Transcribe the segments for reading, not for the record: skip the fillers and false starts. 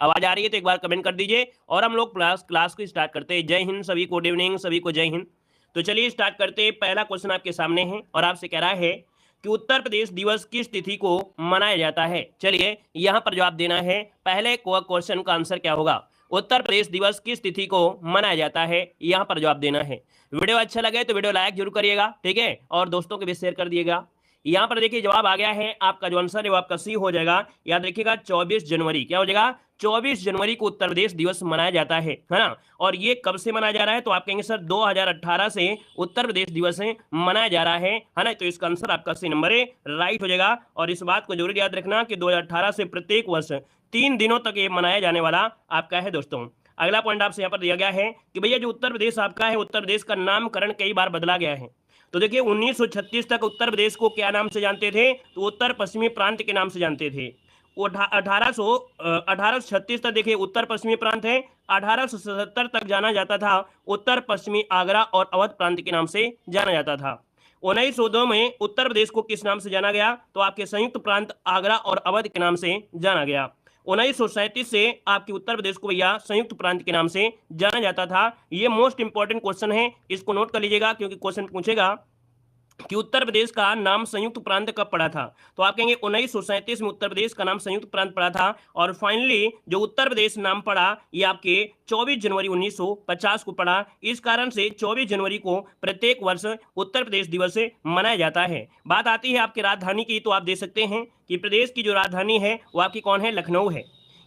आवाज आ रही है तो एक बार कमेंट कर दीजिए और हम लोग क्लास को स्टार्ट करते हैं। जय हिंद सभी को, गुड इवनिंग सभी को, जय हिंद। तो चलिए स्टार्ट करते हैं। पहला क्वेश्चन आपके सामने है और आपसे कह रहा है कि उत्तर प्रदेश दिवस किस तिथि को मनाया जाता है। चलिए यहां पर जवाब देना है। पहले क्वेश्चन का आंसर क्या होगा? उत्तर प्रदेश दिवस किस तिथि को मनाया जाता है, यहां पर जवाब देना है। वीडियो अच्छा लगे तो वीडियो लाइक जरूर करिएगा, ठीक है, और दोस्तों के भी शेयर कर दिएगा। यहां पर देखिए जवाब आ गया है, आपका जो आंसर है वो आपका सी हो जाएगा। याद रखिएगा 24 जनवरी, क्या हो जाएगा? 24 जनवरी को उत्तर प्रदेश दिवस मनाया जाता है ना। और ये कब से मनाया जा रहा है? तो आप कहेंगे सर 2018 से उत्तर प्रदेश दिवस मनाया जा रहा है ना। तो इसका आंसर आपका सी नंबर है, राइट हो जाएगा। और इस बात को जरूर याद रखना कि 2018 से प्रत्येक वर्ष 3 दिनों तक ये मनाया जाने वाला आपका है दोस्तों। अगला पॉइंट आपसे यहाँ पर दिया गया है कि भैया जो उत्तर प्रदेश आपका है, उत्तर प्रदेश का नामकरण कई बार बदला गया है। तो देखिए 1936 तक उत्तर प्रदेश को क्या नाम से जानते थे? तो उत्तर पश्चिमी प्रांत के नाम से जानते थे। 1836 तक देखिए उत्तर पश्चिमी प्रांत है। 1877 तक जाना जाता था उत्तर पश्चिमी आगरा और अवध प्रांत के नाम से जाना जाता था। 1902 में उत्तर प्रदेश को किस नाम से जाना गया? तो आपके संयुक्त प्रांत आगरा और अवध के नाम से जाना गया। 1937 से आपके उत्तर प्रदेश को भैया संयुक्त प्रांत के नाम से जाना जाता था। ये मोस्ट इंपॉर्टेंट क्वेश्चन है, इसको नोट कर लीजिएगा क्योंकि क्वेश्चन पूछेगा कि उत्तर प्रदेश का नाम संयुक्त प्रांत कब पड़ा था। तो आप कहेंगे 1937 में उत्तर प्रदेश का नाम संयुक्त प्रांत पड़ा था। और फाइनली जो उत्तर प्रदेश नाम पड़ा ये आपके 24 जनवरी 1950 को पड़ा। इस कारण से 24 जनवरी को प्रत्येक वर्ष उत्तर प्रदेश दिवस मनाया जाता है। बात आती है आपके राजधानी की, तो आप देख सकते हैं कि प्रदेश की जो राजधानी है वो आपकी कौन है? लखनऊ है।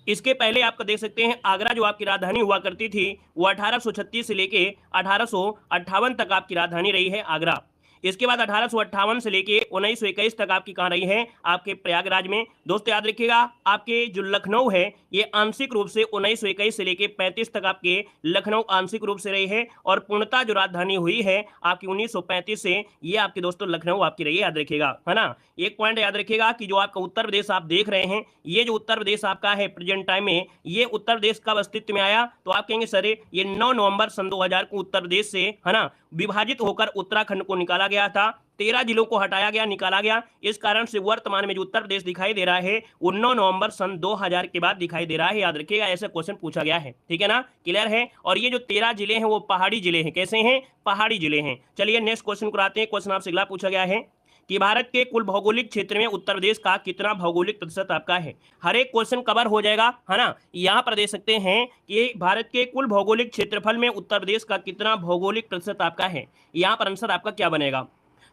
इसके पहले आपका देख सकते हैं आगरा जो आपकी राजधानी हुआ करती थी वो 1836 से लेके 1858 तक आपकी राजधानी रही है आगरा। इसके बाद 1858 से लेके 1921 तक आपकी कहां रही है? आपके प्रयागराज में। दोस्तों याद रखिएगा आपके जो लखनऊ है ये आंशिक रूप से 1921 से लेके 35 तक आपके लखनऊ आंशिक रूप से रही है। और पूर्णतः जो राजधानी हुई है आपकी 1935 से, ये आपके दोस्तों लखनऊ आपकी रही है, याद रखिएगा, है ना। एक पॉइंट याद रखिएगा कि जो आपका उत्तर प्रदेश आप देख रहे हैं, ये जो उत्तर प्रदेश आपका है प्रेजेंट टाइम में, ये उत्तर प्रदेश कब अस्तित्व में आया? तो आप कहेंगे सर ये 9 नवंबर सन 2000 को उत्तर प्रदेश से, है ना, विभाजित होकर उत्तराखंड को निकाला गया था। 13 जिलों को हटाया गया, निकाला गया। इस कारण से वर्तमान में जो उत्तर प्रदेश दिखाई दे रहा है वो 9 नवंबर सन 2000 के बाद दिखाई दे रहा है। याद रखिएगा ऐसा क्वेश्चन पूछा गया है, ठीक है ना, क्लियर है। और ये जो 13 जिले हैं वो पहाड़ी जिले हैं। कैसे हैं? पहाड़ी जिले हैं। चलिए नेक्स्ट क्वेश्चन को आते हैं। क्वेश्चन आपसे अगला पूछा गया है कि भारत के कुल भौगोलिक क्षेत्र में उत्तर प्रदेश का कितना भौगोलिक प्रतिशत आपका है। हर एक क्वेश्चन कवर हो जाएगा, है ना। यहां पर देख सकते हैं कि भारत के कुल भौगोलिक क्षेत्रफल में उत्तर प्रदेश का कितना भौगोलिक प्रतिशत आपका है। यहां पर आंसर आपका क्या बनेगा?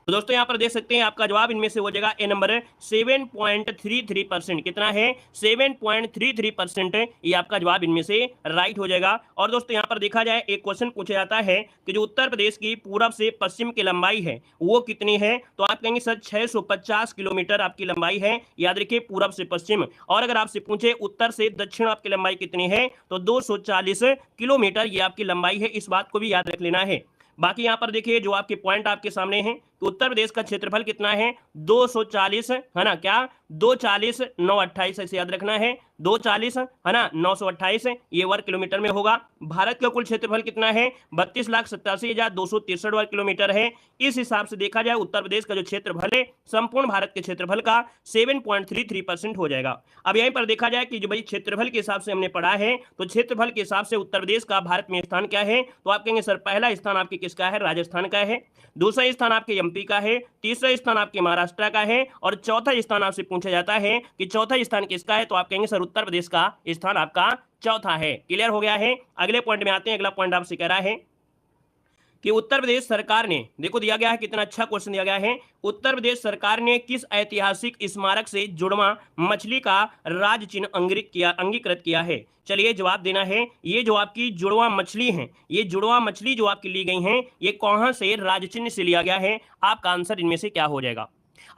तो दोस्तों यहां पर देख सकते हैं आपका जवाब इनमें से हो जाएगा ए नंबर 7.33%। कितना है? 7.33%। ये आपका जवाब इनमें से राइट हो जाएगा। और दोस्तों यहां पर देखा जाए एक क्वेश्चन पूछा जाता है कि जो उत्तर प्रदेश की पूरब से पश्चिम की लंबाई है वो कितनी है। तो आप कहेंगे सर 650 किलोमीटर आपकी लंबाई है। याद रखिए पूरब से पश्चिम। और अगर आपसे पूछे उत्तर से दक्षिण आपकी लंबाई कितनी है तो 240 किलोमीटर ये आपकी लंबाई है। इस बात को भी याद रख लेना है। बाकी यहां पर देखिए जो आपके पॉइंट आपके सामने हैं तो उत्तर प्रदेश का क्षेत्रफल कितना है? 240, है ना, क्या 240 928 ऐसे याद रखना है। 240, है ना, 928 ये वर्ग किलोमीटर में होगा। भारत का कुल क्षेत्रफल कितना है? 32,87,263 वर्ग किलोमीटर है। इस हिसाब से देखा जाए उत्तर प्रदेश का जो क्षेत्रफल है संपूर्ण भारत के क्षेत्रफल का 7.33% हो जाएगा। अब यहीं पर देखा जाए कि जो भाई क्षेत्रफल के हिसाब से हमने पढ़ा है तो क्षेत्रफल के हिसाब से उत्तर प्रदेश का भारत में स्थान क्या है। तो आप कहेंगे सर पहला स्थान आपके किसका है? राजस्थान का है। दूसरा स्थान आपके एमपी का है। तीसरा स्थान आपके महाराष्ट्र का है। और चौथा स्थान आपसे पूछा जाता है कि चौथा स्थान किसका है। तो आप कहेंगे सर उत्तर प्रदेश का स्थान आपका चौथा है। क्लियर हो गया है। अगले पॉइंट में आते हैं। अगला पॉइंट आपसे कह रहा है कि उत्तर प्रदेश सरकार ने, देखो दिया गया है कितना अच्छा क्वेश्चन दिया गया है, उत्तर प्रदेश सरकार ने किस ऐतिहासिक स्मारक से जुड़वा मछली का राज चिन्ह अंगीकृत किया है। चलिए जवाब देना है। ये जो आपकी जुड़वा मछली है, ये जुड़वा मछली जो आपकी ली गई है ये कहां से राज चिन्ह से लिया गया है। आपका आंसर इनमें से क्या हो जाएगा?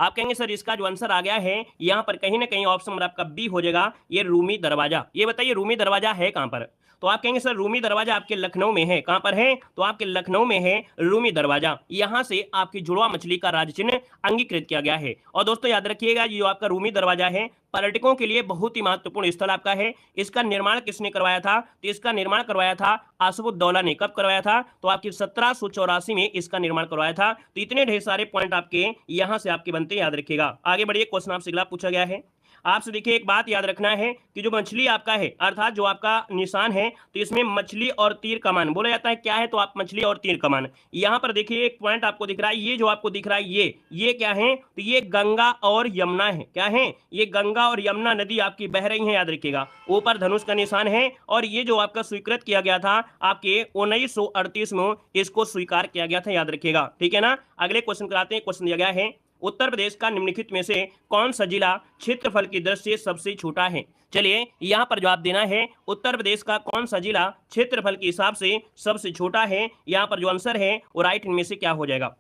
आप कहेंगे सर इसका जो आंसर आ गया है यहाँ पर कहीं ना कहीं ऑप्शन आपका बी हो जाएगा, ये रूमी दरवाजा। ये बताइए रूमी दरवाजा है कहां पर? तो आप कहेंगे सर रूमी दरवाजा आपके लखनऊ में है। कहां पर है? तो आपके लखनऊ में है रूमी दरवाजा। यहां से आपकी जुड़वा मछली का राज चिन्ह अंगीकृत किया गया है। और दोस्तों याद रखिएगा ये जो आपका रूमी दरवाजा है पर्यटकों के लिए बहुत ही महत्वपूर्ण स्थल आपका है। इसका निर्माण किसने करवाया था? तो इसका निर्माण करवाया था आसफुद्दौला ने। कब करवाया था? तो आपकी 1784 में इसका निर्माण करवाया था। तो इतने ढेर सारे पॉइंट आपके यहां से आपके बनते, याद रखिएगा। आगे बढ़िए। क्वेश्चन आपसे अगला पूछा गया है, आपसे देखिए एक बात याद रखना है कि जो मछली आपका है अर्थात जो आपका निशान है तो इसमें मछली और तीर कमान बोला जाता है। क्या है? तो आप मछली और तीर कमान। यहाँ पर देखिए एक पॉइंट आपको दिख रहा है, ये जो आपको दिख रहा है ये क्या है? तो ये गंगा और यमुना है। क्या है? ये गंगा और यमुना नदी आपकी बह रही है, याद रखिएगा। ऊपर धनुष का निशान है और ये जो आपका स्वीकृत किया गया था आपके 1938 में इसको स्वीकार किया गया था, याद रखिएगा। ठीक है ना। अगले क्वेश्चन कराते हैं। क्वेश्चन दिया गया है उत्तर प्रदेश का निम्नलिखित में से कौन सा जिला क्षेत्रफल की दृष्टि से सबसे छोटा है? चलिए यहां पर जवाब देना है उत्तर प्रदेश का कौन सा जिला क्षेत्रफल के हिसाब से सबसे छोटा है। यहां पर जो आंसर है वो राइट इनमें से क्या हो जाएगा?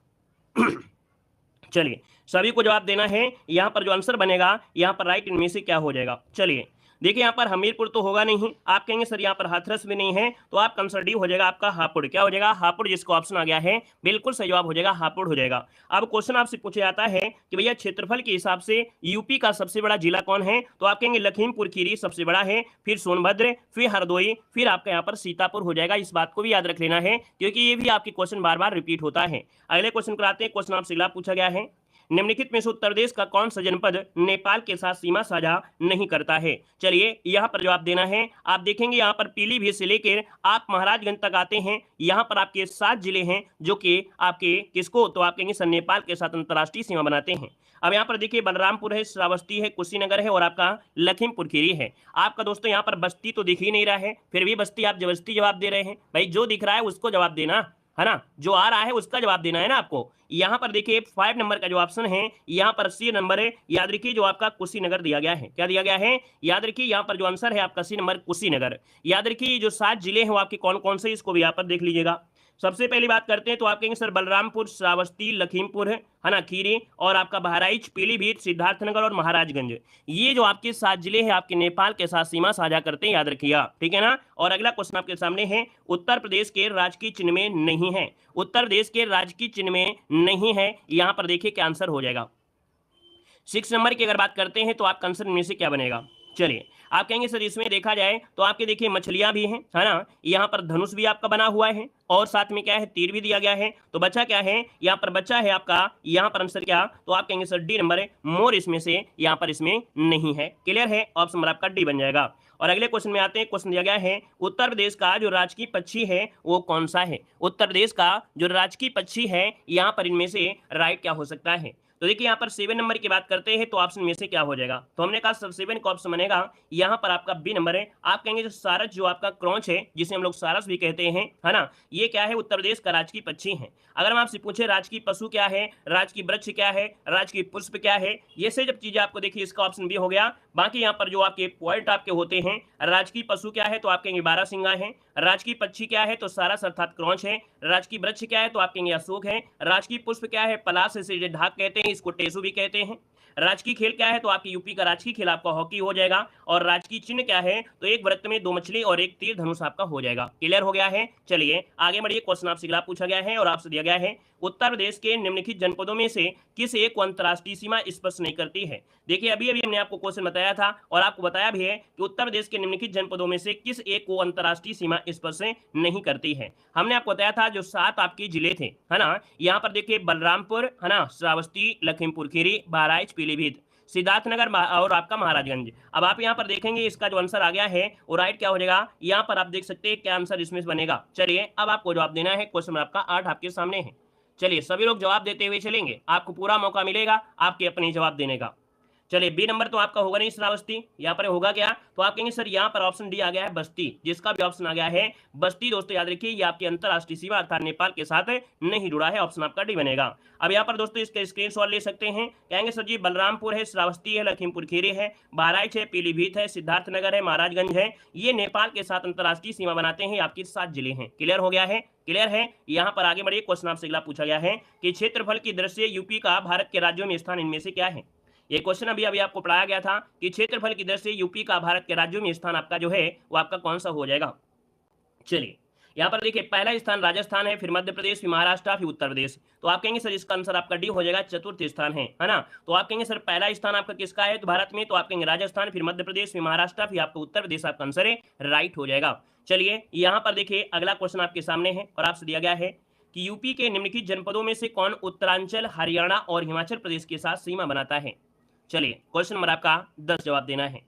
चलिए सभी को जवाब देना है। यहां पर जो आंसर बनेगा यहां पर राइट इनमें से क्या हो जाएगा? चलिए देखिए यहाँ पर हमीरपुर तो होगा नहीं। आप कहेंगे सर यहाँ पर हाथरस भी नहीं है, तो आप आंसर डी हो जाएगा आपका हापुड़। क्या हो जाएगा? हापुड़, जिसको ऑप्शन आ गया है बिल्कुल सही जवाब हो जाएगा हापुड़ हो जाएगा। अब क्वेश्चन आपसे पूछा जाता है कि भैया क्षेत्रफल के हिसाब से यूपी का सबसे बड़ा जिला कौन है? तो आप कहेंगे लखीमपुर खीरी सबसे बड़ा है, फिर सोनभद्र, फिर हरदोई, फिर आपका यहाँ पर सीतापुर हो जाएगा। इस बात को भी याद रख लेना है क्योंकि ये भी आपके क्वेश्चन बार बार रिपीट होता है। अगले क्वेश्चन कराते हैं। क्वेश्चन आपसे अगला पूछा गया है निम्नलिखित में से उत्तर प्रदेश का कौन सा जनपद नेपाल के साथ सीमा साझा नहीं करता है? चलिए यहां पर जवाब देना है। आप देखेंगे यहां पर पीलीभीत से लेकर आप महाराजगंज तक आते हैं। यहां पर आपके 7 जिले हैं जो कि आपके किसको? तो आप कहेंगे सर नेपाल के साथ अंतर्राष्ट्रीय सीमा बनाते हैं। अब यहाँ पर देखिए बलरामपुर है, श्रावस्ती है, कुशीनगर है और आपका लखीमपुर खीरी है। आपका दोस्तों यहाँ पर बस्ती तो दिख ही नहीं रहा है, फिर भी बस्ती आप जबरदस्ती जवाब दे रहे हैं। भाई जो दिख रहा है उसको जवाब देना है ना, जो आ रहा है उसका जवाब देना है ना आपको। यहां पर देखिए 5 नंबर का जो ऑप्शन है यहां पर सी नंबर है। याद रखिए जो आपका कुशीनगर दिया गया है। क्या दिया गया है? याद रखिए यहां पर जो आंसर है आपका सी नंबर कुशीनगर। याद रखिए जो 7 जिले हैं वो आपके कौन कौन से, इसको भी यहाँ पर देख लीजिएगा। सबसे पहली बात करते हैं तो आप कहेंगे सर बलरामपुर, श्रावस्ती, लखीमपुर है ना, खीरी और आपका बहराइच, पीलीभीत, सिद्धार्थनगर और महाराजगंज। ये जो आपके 7 जिले हैं आपके नेपाल के साथ सीमा साझा करते हैं, याद रखिएगा। ठीक है ना। और अगला क्वेश्चन आपके सामने है उत्तर प्रदेश के राजकीय चिन्ह में नहीं है। उत्तर प्रदेश के राजकीय चिन्ह में नहीं है। यहां पर देखिए क्या आंसर हो जाएगा। 6 नंबर की अगर बात करते हैं तो आपका आंसर में से क्या बनेगा? चलिए आप कहेंगे सर इसमें देखा जाए तो आपके देखिए मछलियां भी हैं, है ना, यहाँ पर धनुष भी आपका बना हुआ है और साथ में क्या है तीर भी दिया गया है। तो बच्चा क्या है? यहाँ पर बच्चा है आपका, यहाँ पर आंसर क्या? तो आप कहेंगे सर डी नंबर है मोर, इसमें से यहाँ पर इसमें नहीं है। क्लियर है? ऑप्शन नंबर आपका डी बन जाएगा। और अगले क्वेश्चन में आते हैं। क्वेश्चन दिया गया है उत्तर प्रदेश का जो राजकीय पक्षी है वो कौन सा है? उत्तर प्रदेश का जो राजकीय पक्षी है यहाँ पर इनमें से राइट क्या हो सकता है? तो देखिए यहाँ पर 7 नंबर की बात करते हैं तो ऑप्शन में से क्या हो जाएगा? तो हमने कहा सब 7 का ऑप्शन बनेगा यहाँ पर आपका बी नंबर है। आप कहेंगे जो सारस जो आपका क्रोच है जिसे हम लोग सारस भी कहते हैं, है ना, ये क्या है? उत्तर प्रदेश का राजकीय पक्षी है। अगर हम आपसे पूछे राजकीय पशु क्या है, राजकीय वृक्ष क्या है, राजकीय पुष्प क्या है, ये से जब चीजें आपको देखिए इसका ऑप्शन बी हो गया। बाकी यहाँ पर जो आपके पॉइंट आपके होते हैं, राजकीय पशु क्या है तो आप कहेंगे बारहसिंगा है, राजकीय पक्षी क्या है तो सारस अर्थात क्रोच है, राजकीय वृक्ष क्या है तो आप कहेंगे अशोक है, राजकीय पुष्प क्या है पलाश से ढाक कहते हैं, इसको टेसू भी कहते हैं, राजकीय खेल क्या है तो आपके यूपी का राजकीय खेल आपका हॉकी हो जाएगा, और राजकीय चिन्ह क्या है तो एक वृत्त में 2 मछली और एक तीर धनुष आपका हो जाएगा। क्लियर हो गया है? चलिए आगे बढ़िए। क्वेश्चन आपसे अगला पूछा गया है और आपसे दिया गया है उत्तर प्रदेश के निम्नलिखित जनपदों में से किस एक को अंतर्राष्ट्रीय सीमा स्पर्श नहीं करती है? देखिए अभी अभी हमने आपको क्वेश्चन बताया था और आपको बताया भी है कि उत्तर प्रदेश के निम्नलिखित जनपदों में से किस एक को अंतर्राष्ट्रीय सीमा स्पर्श नहीं करती है। हमने आपको बताया था जो 7 आपके जिले थे, है ना, यहाँ पर देखिए बलरामपुर, है ना, श्रावस्ती, लखीमपुर खीरी, बहराइच, पीलीभीत, सिद्धार्थनगर और आपका महाराजगंज। अब आप यहाँ पर देखेंगे इसका जो आंसर आ गया है वो राइट क्या हो जाएगा? यहाँ पर आप देख सकते हैं क्या आंसर इसमें बनेगा। चलिए अब आपको जवाब देना है। क्वेश्चन आपका 8 आपके सामने है। चलिए सभी लोग जवाब देते हुए चलेंगे, आपको पूरा मौका मिलेगा आपके अपने जवाब देने का। चलिए बी नंबर तो आपका होगा नहीं श्रावस्ती, यहाँ पर होगा क्या? तो आप कहेंगे सर यहाँ पर ऑप्शन डी आ गया है बस्ती, जिसका भी ऑप्शन आ गया है बस्ती। दोस्तों याद रखिए ये आपकी अंतर्राष्ट्रीय सीमा अर्थात नेपाल के साथ नहीं जुड़ा है। ऑप्शन आपका डी बनेगा। अब यहाँ पर दोस्तों इसके स्क्रीनशॉट ले सकते हैं। कहेंगे सर जी बलरामपुर है, श्रावस्ती है, लखीमपुर खीरी है, बहराइच है, पीलीभीत है, सिद्धार्थनगर है, महाराजगंज है, ये नेपाल के साथ अंतर्राष्ट्रीय सीमा बनाते हैं। आपकी 7 जिले हैं। क्लियर हो गया है? क्लियर है? यहाँ पर आगे बढ़िए। क्वेश्चन आपसे अगला पूछा गया है कि क्षेत्रफल की दृष्टि से यूपी का भारत के राज्यों में स्थान इनमें से क्या है? ये क्वेश्चन अभी अभी आपको पढ़ाया गया था कि क्षेत्रफल की दृष्टि से यूपी का भारत के राज्यों में स्थान आपका जो है वो आपका कौन सा हो जाएगा? चलिए यहाँ पर देखिए पहला स्थान राजस्थान है, फिर मध्य प्रदेश, फिर महाराष्ट्र, फिर उत्तर प्रदेश। तो आप कहेंगे सर इसका आंसर आपका डी हो जाएगा, चतुर्थ स्थान है ना। तो आप कहेंगे सर पहला स्थान आपका किसका है तो भारत में, तो आप कहेंगे राजस्थान, फिर मध्य प्रदेश, फिर महाराष्ट्र, फिर आपका उत्तर प्रदेश आपका आंसर है, राइट हो जाएगा। चलिए यहाँ पर देखिए अगला क्वेश्चन आपके सामने है और आपसे दिया गया है कि यूपी के निम्नलिखित जनपदों में से कौन उत्तरांचल, हरियाणा और हिमाचल प्रदेश के साथ सीमा बनाता है? चलिए क्वेश्चन नंबर आपका 10 जवाब देना है।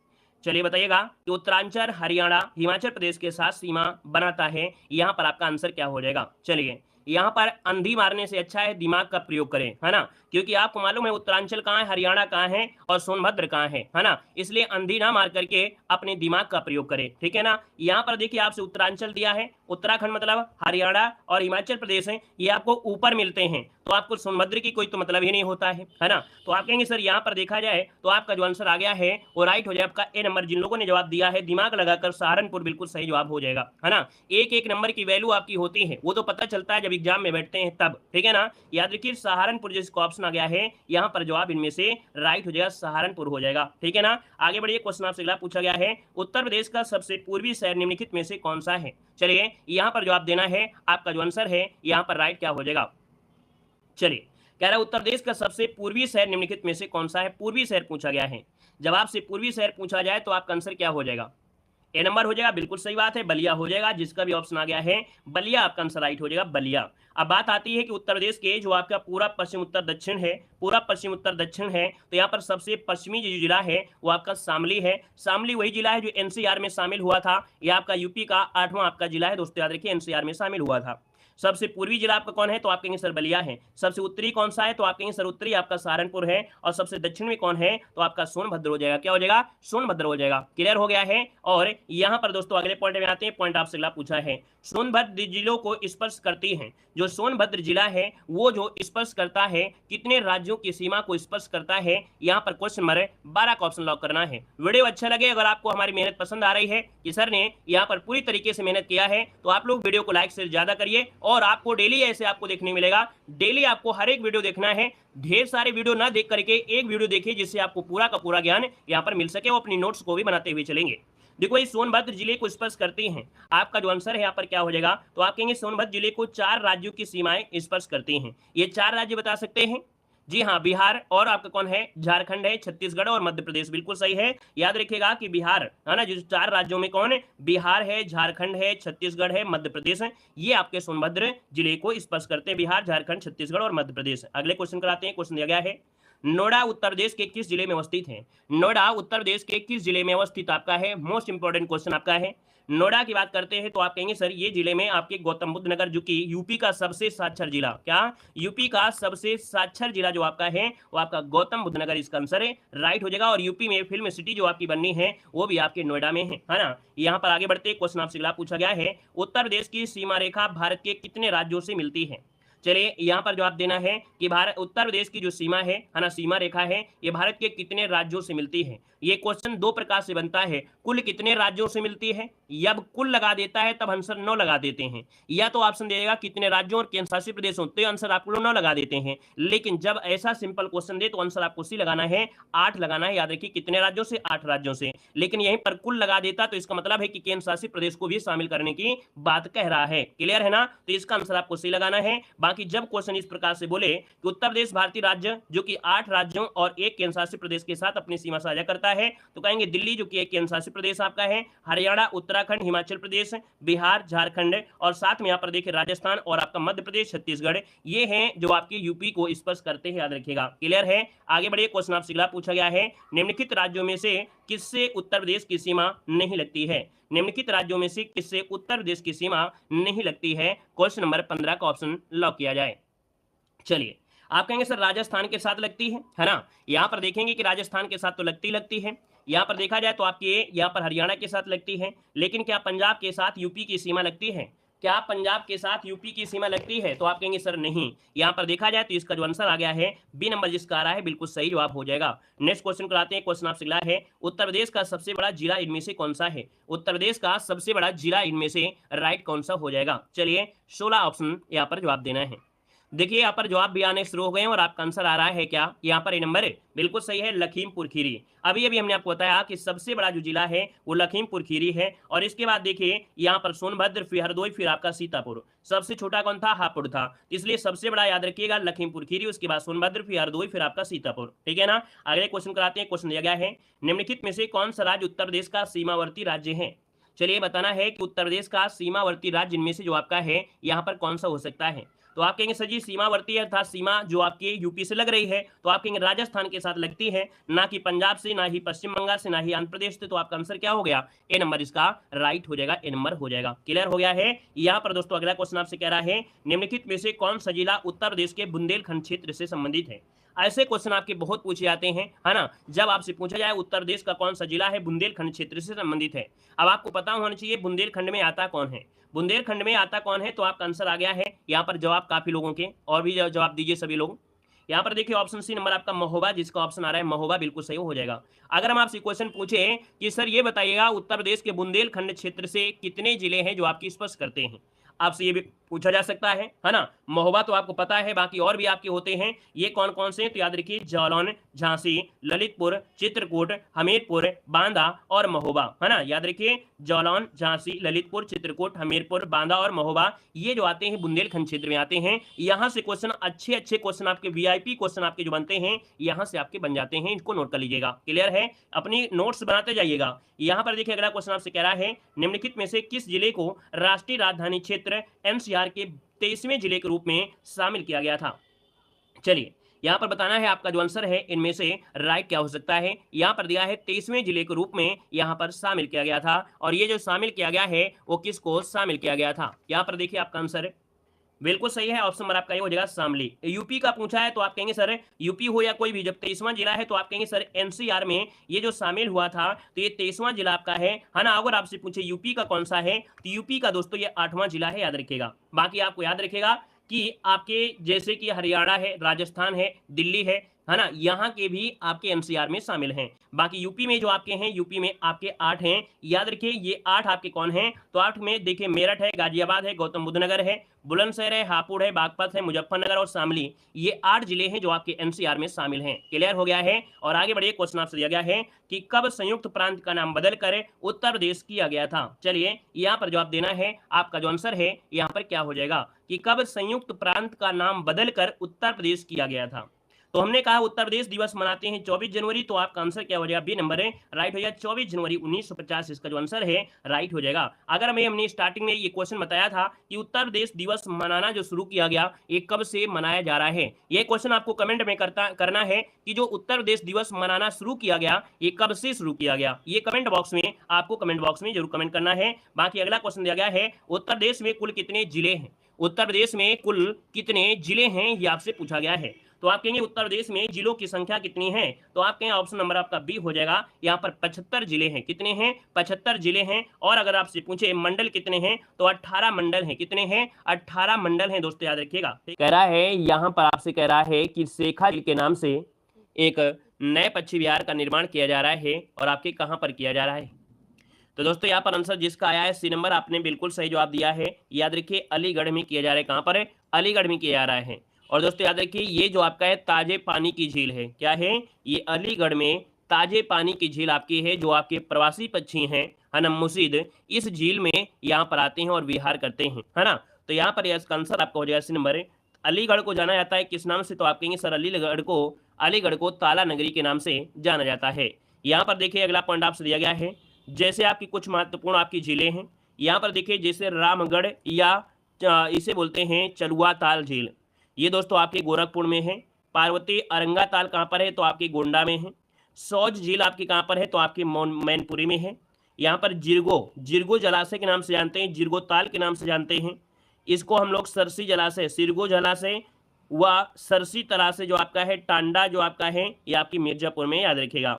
चलिए बताइएगा कि उत्तरांचल हरियाणा हिमाचल प्रदेश के साथ सीमा बनाता है, यहाँ पर आपका आंसर क्या हो जाएगा। चलिए यहाँ पर अंधी मारने से अच्छा है दिमाग का प्रयोग करें, है ना, क्योंकि आपको मालूम है उत्तरांचल कहाँ है, हरियाणा कहाँ है और सोनभद्र कहाँ है ना, इसलिए अंधी ना मार करके अपने दिमाग का प्रयोग करें, ठीक है ना। यहाँ पर देखिए आपसे उत्तरांचल दिया है, उत्तराखंड मतलब हरियाणा और हिमाचल प्रदेश है, ये आपको ऊपर मिलते हैं, तो आपको सोनभद्र की कोई तो मतलब ही नहीं होता है ना। तो आप कहेंगे सर यहाँ पर देखा जाए तो आपका जो आंसर आ गया है वो राइट हो जाए आपका ए नंबर। जिन लोगों ने जवाब दिया है दिमाग लगाकर सहारनपुर बिल्कुल सही जवाब हो जाएगा, है ना। एक एक नंबर की वैल्यू आपकी होती है वो तो पता चलता है जब एग्जाम में बैठते हैं तब, ठीक है ना। याद रखिए सहारनपुर जिसको ऑप्शन आ गया है यहाँ पर जवाब इनमें से राइट हो जाएगा, सहारनपुर हो जाएगा, ठीक है ना। आगे बढ़िए क्वेश्चन आपसे अगला पूछा गया है उत्तर प्रदेश का सबसे पूर्वी शहर निम्नलिखित में से कौन सा है। चलिए यहाँ पर जवाब देना है, आपका जो आंसर है यहाँ पर राइट क्या हो जाएगा। चलिए कह रहा है उत्तर प्रदेश का सबसे पूर्वी शहर निम्नलिखित में से कौन सा है, पूर्वी शहर पूछा गया है। जब आपसे पूर्वी शहर पूछा जाए तो आपका आंसर क्या हो जाएगा, ए नंबर हो जाएगा, बिल्कुल सही बात है, बलिया हो जाएगा। जिसका भी ऑप्शन आ गया है बलिया आपका आंसर राइट हो जाएगा, बलिया। अब बात आती है कि उत्तर प्रदेश के जो आपका पूरा पश्चिम उत्तर दक्षिण है, पूरा पश्चिम उत्तर दक्षिण है, तो यहाँ पर सबसे पश्चिमी जो जिला है वो आपका शामली है। शामली वही जिला है जो एनसीआर में शामिल हुआ था, यह आपका यूपी का 8वां आपका जिला है दोस्तों, याद रखिए एनसीआर में शामिल हुआ था। सबसे पूर्वी जिला आपका कौन है तो आप कहेंगे सर बलिया है। सबसे उत्तरी कौन सा है तो आप कहेंगे सर उत्तरी आपका सहारनपुर है। और सबसे दक्षिण में कौन है तो आपका सोनभद्र हो जाएगा, क्या हो जाएगा, सोनभद्र हो जाएगा। क्लियर हो गया है। और यहाँ पर दोस्तों अगले पॉइंट में आते हैं, पॉइंट आपसे अगला पूछा है सोनभद्र जिलों को स्पर्श करती है। जो सोनभद्र जिला है वो जो स्पर्श करता है कितने राज्यों की सीमा को स्पर्श करता है, यहाँ पर क्वेश्चन नंबर 12 का ऑप्शन लॉक करना है। वीडियो अच्छा लगे, अगर आपको हमारी मेहनत पसंद आ रही है कि सर ने यहाँ पर पूरी तरीके से मेहनत किया है, तो आप लोग वीडियो को लाइक से ज्यादा करिए। और आपको डेली ऐसे आपको देखने मिलेगा, डेली आपको हर एक वीडियो देखना है। ढेर सारे वीडियो ना देख करके एक वीडियो देखिए जिससे आपको पूरा का पूरा ज्ञान यहाँ पर मिल सके, और अपनी नोट्स को भी बनाते हुए चलेंगे। देखो ये सोनभद्र जिले को स्पर्श करती हैं, आपका जो आंसर है यहाँ पर क्या हो जाएगा तो आप कहेंगे सोनभद्र जिले को 4 राज्यों की सीमाएं स्पर्श करती हैं। ये 4 राज्य बता सकते हैं, जी हाँ, बिहार और आपका कौन है, झारखंड है, छत्तीसगढ़ और मध्य प्रदेश, बिल्कुल सही है। याद रखिएगा कि बिहार है ना, जो 4 राज्यों में कौन है, बिहार है, झारखंड है, छत्तीसगढ़ है, मध्य प्रदेश है, ये आपके सोनभद्र जिले को स्पर्श करते हैं, बिहार, झारखंड, छत्तीसगढ़ और मध्य प्रदेश। अगले क्वेश्चन कराते हैं। क्वेश्चन दिया गया है नोएडा उत्तर प्रदेश के किस जिले में अवस्थित है। नोएडा उत्तर प्रदेश के किस जिले में अवस्थित आपका है, मोस्ट इंपोर्टेंट क्वेश्चन आपका है। नोएडा की बात करते हैं तो आप कहेंगे सर ये जिले में आपके गौतम बुद्ध नगर, जो कि यूपी का सबसे साक्षर जिला, क्या यूपी का सबसे साक्षर जिला जो आपका है वो आपका गौतम बुद्ध नगर इसका आंसर है, राइट हो जाएगा। और यूपी में फिल्म सिटी जो आपकी बननी है वो भी आपके नोएडा में है ना। यहाँ पर आगे बढ़ते क्वेश्चन आपसे अगला पूछा गया है उत्तर प्रदेश की सीमा रेखा भारत के कितने राज्यों से मिलती है। चलिए यहाँ पर जवाब देना है कि भारत उत्तर प्रदेश की जो सीमा है ना, सीमा रेखा है, ये भारत के कितने राज्यों से मिलती है। ये क्वेश्चन 2 प्रकार से बनता है, कुल कितने राज्यों से मिलती है, जब कुल लगा देता है तब आंसर 9 लगा देते हैं, या तो ऑप्शन देगा कितने राज्यों और केंद्र शासित प्रदेशों, तो आंसर आप लोग 9 लगा देते हैं। लेकिन जब ऐसा सिंपल क्वेश्चन दे तो आंसर आपको सी लगाना है, 8 लगाना है। याद रखिए कितने राज्यों से, 8 राज्यों से। लेकिन यहीं पर कुल लगा देता तो इसका मतलब है कि केंद्र शासित प्रदेश को भी शामिल करने की बात कह रहा है। क्लियर है ना, तो इसका आंसर आपको सी लगाना है। बाकी जब क्वेश्चन इस प्रकार से बोले कि उत्तर प्रदेश भारतीय राज्य जो कि 8 राज्यों और एक केंद्र शासित प्रदेश के साथ अपनी सीमा साझा करता है, तो कहेंगे दिल्ली जो कि एक केंद्र शासित प्रदेश आपका है, हरियाणा, उत्तराखंड, हिमाचल प्रदेश, बिहार, झारखंड और साथ में यहाँ पर देखिए राजस्थान और आपका मध्य प्रदेश, छत्तीसगढ़, ये हैं जो आपके यूपी को स्पर्श करते हैं, याद रखिएगा। क्लियर है। आगे बढ़िए क्वेश्चन आपसे अगला पूछा गया है निम्नलिखित राज्यों में से किससे उत्तर प्रदेश की सीमा नहीं लगती है। निम्नलिखित राज्यों में से किससे उत्तर प्रदेश की सीमा नहीं लगती है, क्वेश्चन नंबर 15 का ऑप्शन लॉक किया जाए। चलिए आप कहेंगे सर राजस्थान के साथ लगती है ना, यहाँ पर देखेंगे कि राजस्थान के साथ तो लगती है। यहाँ पर देखा जाए तो आपके यहाँ पर हरियाणा के साथ लगती है, लेकिन क्या पंजाब के साथ यूपी की सीमा लगती है, क्या पंजाब के साथ यूपी की सीमा लगती है, तो आप कहेंगे सर नहीं। यहाँ पर देखा जाए तो इसका जो आंसर आ गया है बी नंबर जिसका आ रहा है बिल्कुल सही जवाब हो जाएगा। नेक्स्ट क्वेश्चन कराते हैं। क्वेश्चन आपसे अगला है उत्तर प्रदेश का सबसे बड़ा जिला इनमें से कौन सा है। उत्तर प्रदेश का सबसे बड़ा जिला इनमें से राइट कौन सा हो जाएगा। चलिए 16 ऑप्शन यहाँ पर जवाब देना है। देखिए यहाँ पर जवाब भी आने शुरू हो गए हैं और आपका आंसर आ रहा है क्या, यहाँ पर ये नंबर बिल्कुल सही है, लखीमपुर खीरी। अभी हमने आपको बताया कि सबसे बड़ा जो जिला है वो लखीमपुर खीरी है। और इसके बाद देखिए यहाँ पर सोनभद्र, फिर हरदोई, फिर आपका सीतापुर। सबसे छोटा कौन था, हापुड़ था, इसलिए सबसे बड़ा याद रखिएगा लखीमपुर खीरी, उसके बाद सोनभद्र, फिर हरदोई, फिर आपका सीतापुर। ठीक है ना। अगले क्वेश्चन कराते हैं। क्वेश्चन दिया गया है निम्नलिखित में से कौन सा राज्य उत्तर प्रदेश का सीमावर्ती राज्य है। चलिए बताना है कि उत्तर प्रदेश का सीमावर्ती राज्य इनमें से जो आपका है यहाँ पर कौन सा हो सकता है। तो आप कहेंगे सर जी सीमावर्ती है अर्थात सीमा जो आपके यूपी से लग रही है, तो आप कहेंगे राजस्थान के साथ लगती है, ना कि पंजाब से, ना ही पश्चिम बंगाल से, ना ही आंध्र प्रदेश से। तो आपका आंसर क्या हो गया? ए नंबर इसका राइट हो जाएगा, ए नंबर हो जाएगा। क्लियर हो गया है। यहाँ पर दोस्तों अगला क्वेश्चन आपसे कह रहा है निम्नलिखित में से कौन सा जिला उत्तर प्रदेश के बुंदेलखंड क्षेत्र से संबंधित है? ऐसे क्वेश्चन आपके बहुत पूछे जाते हैं, है ना। जब आपसे पूछा जाए उत्तर प्रदेश का कौन सा जिला है बुंदेलखंड क्षेत्र से संबंधित है, अब आपको पता होना चाहिए बुंदेलखंड में आता कौन है। बुंदेलखंड में आता कौन है, तो आपका आंसर आ गया है यहाँ पर जवाब काफी लोगों के, और भी जवाब दीजिए सभी लोग। यहाँ पर देखिए ऑप्शन सी नंबर आपका महोबा, जिसका ऑप्शन आ रहा है महोबा, बिल्कुल सही हो जाएगा। अगर हम आपसे क्वेश्चन पूछे कि सर ये बताइएगा उत्तर प्रदेश के बुंदेलखंड क्षेत्र से कितने जिले हैं जो आपकी स्पर्श करते हैं, आपसे ये भी पूछा जा सकता है ना। महोबा तो आपको पता है, बाकी और भी आपके होते हैं। ये कौन कौन से, तो याद रखिए जालौन, झांसी, ललितपुर, चित्रकूट, हमीरपुर, बांदा और महोबा, है ना। याद रखिए जालौन, झांसी, ललितपुर, चित्रकूट, हमीरपुर, बांदा और महोबा, ये जो आते हैं बुंदेलखंड क्षेत्र में आते हैं। यहाँ से क्वेश्चन अच्छे अच्छे क्वेश्चन आपके वीआईपी क्वेश्चन आपके जो बनते हैं यहाँ से आपके बन जाते हैं, इनको नोट कर लीजिएगा। क्लियर है, अपनी नोट्स बनाते जाइएगा। यहाँ पर देखिए अगला क्वेश्चन आपसे कह रहा है निम्नलिखित में से किस जिले को राष्ट्रीय राजधानी क्षेत्र एनसीआर के 23वें जिले के रूप में शामिल किया गया था? चलिए यहाँ पर बताना है आपका जो आंसर है इनमें से राइट क्या हो सकता है। यहाँ पर दिया है 23वें जिले के रूप में यहाँ पर शामिल किया गया था, और ये जो शामिल किया गया है वो किसको शामिल किया गया था? यहाँ पर देखिए आपका आंसर बिल्कुल सही है, ऑप्शन नंबर आपका ये हो जाएगा शामली। यूपी का पूछा है तो आप कहेंगे सर यूपी हो या कोई भी, जब 23वां जिला है तो आप कहेंगे सर एनसीआर में ये जो शामिल हुआ था तो ये 23वां जिला आपका है ना। अगर आपसे पूछे यूपी का कौन सा है, तो यूपी का दोस्तों ये 8वां जिला है, याद रखिएगा। बाकी आपको याद रखिएगा कि आपके जैसे कि हरियाणा है, राजस्थान है, दिल्ली है ना, यहाँ के भी आपके एनसीआर में शामिल हैं। बाकी यूपी में जो आपके हैं, यूपी में आपके 8 हैं, याद रखिए ये 8 आपके कौन हैं, तो 8 में देखिए मेरठ है, गाजियाबाद है, गौतम बुद्ध नगर है, बुलंदशहर है, हापुड़ है, बागपत है, मुजफ्फरनगर और शामली, ये 8 जिले हैं जो आपके एनसीआर में शामिल हैं। क्लियर हो गया है। और आगे बढ़िए, क्वेश्चन आपसे दिया गया है कि कब संयुक्त प्रांत का नाम बदल कर उत्तर प्रदेश किया गया था? चलिए यहाँ पर जवाब देना है, आपका जो आंसर है यहाँ पर क्या हो जाएगा कि कब संयुक्त प्रांत का नाम बदल कर उत्तर प्रदेश किया गया था। तो हमने कहा उत्तर प्रदेश दिवस मनाते हैं 24 जनवरी, तो आपका आंसर क्या हो जाएगा? बी नंबर है राइट हो जाएगा, 24 जनवरी 1950 इसका जो आंसर है राइट हो जाएगा। अगर हमने स्टार्टिंग में ये क्वेश्चन बताया था कि उत्तर प्रदेश दिवस मनाना जो शुरू किया गया ये कब से मनाया जा रहा है, ये क्वेश्चन आपको कमेंट में करना है कि जो उत्तर प्रदेश दिवस मनाना शुरू किया गया ये कब से शुरू किया गया, ये कमेंट बॉक्स में आपको कमेंट बॉक्स में जरूर कमेंट करना है। बाकी अगला क्वेश्चन दिया गया है उत्तर प्रदेश में कुल कितने जिले हैं? उत्तर प्रदेश में कुल कितने जिले हैं ये आपसे पूछा गया है। तो आप कहेंगे उत्तर प्रदेश में जिलों की संख्या कितनी है, तो आप कहेंगे ऑप्शन नंबर आपका बी हो जाएगा, यहाँ पर 75 जिले हैं। कितने हैं? 75 जिले हैं। और अगर आपसे पूछे मंडल कितने हैं, तो 18 मंडल हैं। कितने हैं? 18 मंडल हैं दोस्तों, याद रखिएगा। कह रहा है यहाँ पर आपसे कह रहा है कि शेखा झील के नाम से एक नए पक्षी विहार का निर्माण किया जा रहा है, और आपके कहाँ पर किया जा रहा है? तो दोस्तों यहाँ पर आंसर जिसका आया है सी नंबर, आपने बिल्कुल सही जवाब दिया है। याद रखिए अलीगढ़ में किया जा रहा है। कहाँ पर है? अलीगढ़ में किया जा रहा है। और दोस्तों याद रखिए ये जो आपका है ताजे पानी की झील है। क्या है? ये अलीगढ़ में ताजे पानी की झील आपकी है, जो आपके प्रवासी पक्षी हैं है ना मुसीद, इस झील में यहाँ पर आते हैं और विहार करते हैं, है ना। तो यहाँ पर इसका आंसर आपका हो जाएगा सी नंबर। अलीगढ़ को जाना जाता है किस नाम से, तो आप कहेंगे सर अलीगढ़ को ताला नगरी के नाम से जाना जाता है। यहाँ पर देखिए अगला पॉइंट आपसे दिया गया है, जैसे आपकी कुछ महत्वपूर्ण आपकी झीलें हैं। यहाँ पर देखिए जैसे रामगढ़ या इसे बोलते हैं चलुआ ताल झील, ये दोस्तों आपके गोरखपुर में है। पार्वती अरंगा ताल कहाँ पर है, तो आपकी गोंडा में है। सौज झील आपकी कहाँ पर है, तो आपकी मैनपुरी में है। यहाँ पर जिरगो जलाशय के नाम से जानते हैं, जिरगो ताल के नाम से जानते हैं। इसको हम लोग सरसी जलाशय, सिरगो जलाशय व सरसी तलाशय जो आपका है, टांडा जो आपका है ये आपकी मिर्जापुर में, याद रखिएगा।